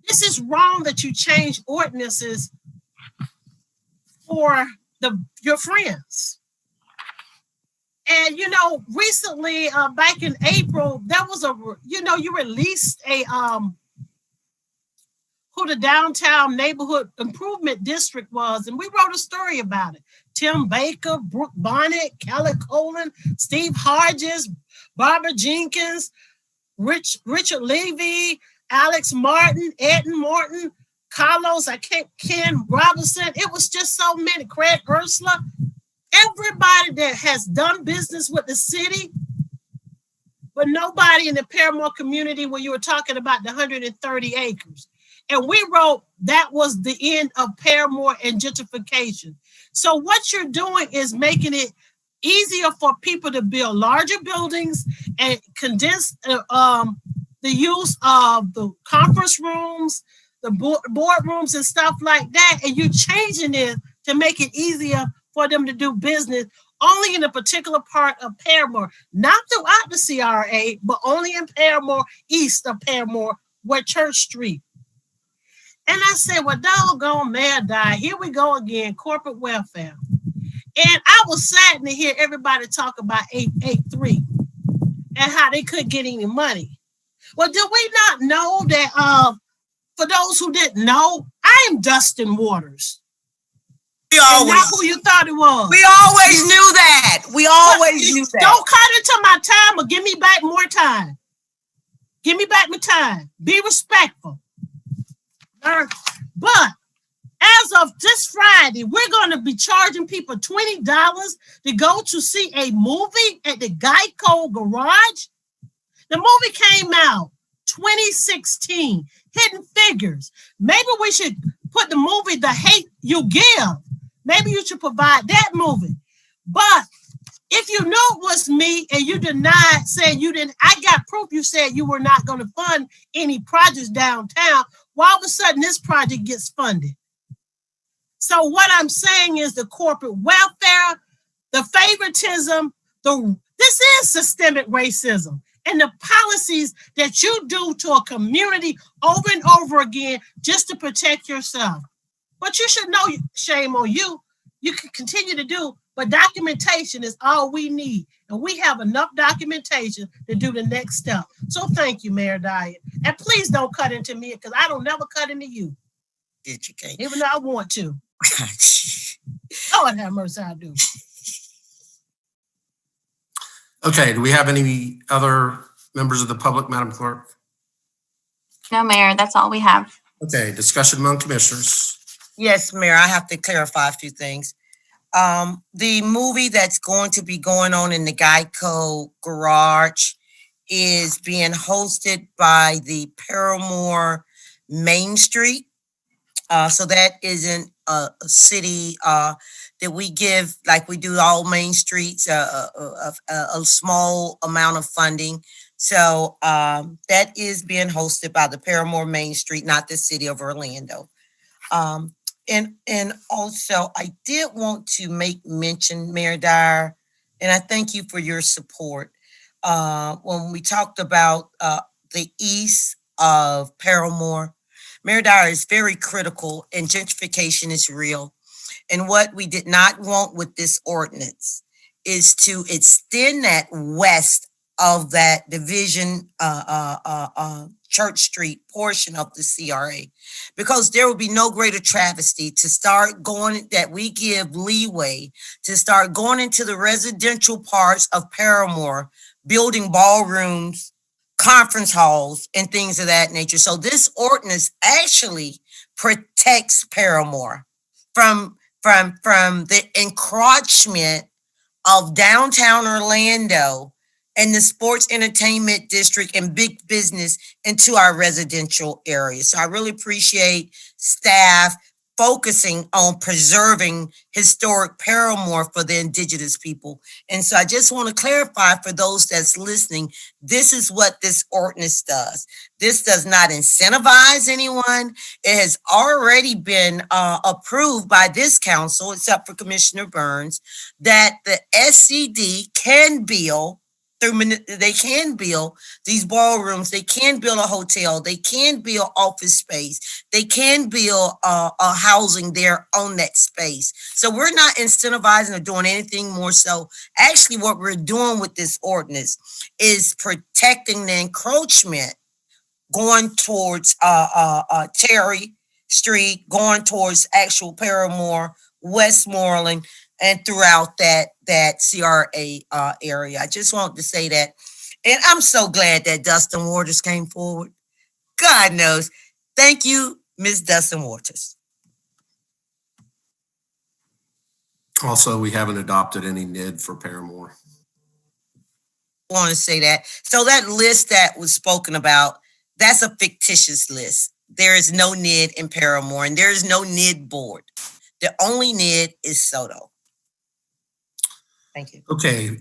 This is wrong that you change ordinances for your friends. And, recently, back in April, there was you released who the downtown neighborhood improvement district was, and we wrote a story about it. Tim Baker, Brooke Bonnet, Kelly Colin, Steve Hodges, Barbara Jenkins, Richard Levy, Alex Martin, Eden Martin, Carlos, Ken Robinson. It was just so many. Craig Ursula. Everybody that has done business with the city, but nobody in the Paramore community when you were talking about the 130 acres. And we wrote that was the end of Paramore and gentrification. So what you're doing is making it easier for people to build larger buildings and condense the use of the conference rooms, the boardrooms and stuff like that. And you're changing it to make it easier for them to do business only in a particular part of Paramore, not throughout the CRA, but only in Paramore, east of Paramore, where Church Street. And I said, well, doggone mayor die. Here we go again, corporate welfare. And I was saddened to hear everybody talk about 883 and how they couldn't get any money. Well, did we not know that, for those who didn't know, I am Dustin Waters. Not who you thought it was. We always knew that. We always knew that. Don't cut into my time or give me back more time. Give me back my time. Be respectful. But as of this Friday, we're going to be charging people $20 to go to see a movie at the Geico Garage. The movie came out 2016, Hidden Figures. Maybe we should put the movie The Hate You Give. Maybe you should provide that movie. But if you know it was me and you denied, saying you didn't, I got proof you said you were not going to fund any projects downtown. Why all of a sudden this project gets funded? So what I'm saying is the corporate welfare, the favoritism, this is systemic racism. And the policies that you do to a community over and over again just to protect yourself. But you should know, shame on you. You can continue to do, but documentation is all we need. And we have enough documentation to do the next step. So thank you, Mayor Dyer. And please don't cut into me because I don't never cut into you. Did you, Kate? Even though I want to. Lord have mercy, I do. Okay, do we have any other members of the public, Madam Clerk? No, Mayor, that's all we have. Okay, discussion among commissioners. Yes, Mayor, I have to clarify a few things. The movie that's going to be going on in the Geico Garage is being hosted by the Paramore Main Street. So that isn't a city that we give, like we do all main streets, a small amount of funding. So that is being hosted by the Paramore Main Street, not the city of Orlando. And also, I did want to make mention, Mayor Dyer, and I thank you for your support. When we talked about the east of Paramore, Mayor Dyer is very critical and gentrification is real. And what we did not want with this ordinance is to extend that west of that Division Church Street portion of the CRA, because there will be no greater travesty to start going, that we give leeway to start going into the residential parts of Paramore, building ballrooms, conference halls, and things of that nature. So this ordinance actually protects Paramore from the encroachment of downtown Orlando and the sports entertainment district and big business into our residential areas. So I really appreciate staff focusing on preserving historic Paramore for the indigenous people. And so I just want to clarify for those that's listening, this is what this ordinance does. This does not incentivize anyone. It has already been approved by this council, except for Commissioner Burns, that the SCD can build they can build these ballrooms, they can build a hotel, they can build office space, they can build a housing there on that space. So we're not incentivizing or doing anything more. So actually what we're doing with this ordinance is protecting the encroachment going towards Terry Street, going towards actual Paramore, Westmoreland, and throughout that CRA area. I just wanted to say that. And I'm so glad that Dustin Waters came forward. God knows. Thank you, Ms. Dustin Waters. Also, we haven't adopted any NID for Paramore. I want to say that. So that list that was spoken about, that's a fictitious list. There is no NID in Paramore, and there is no NID board. The only NID is Soto. Thank you. Okay,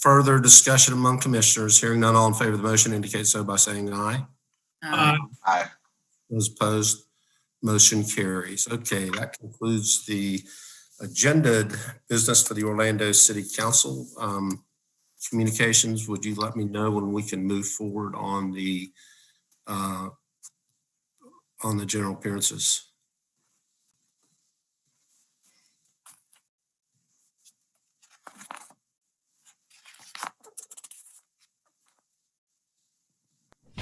further discussion among commissioners. Hearing none, all in favor of the motion indicate so by saying aye. Aye. Those opposed, motion carries. Okay, that concludes the agendaed business for the Orlando City Council. Communications, would you let me know when we can move forward on the general appearances?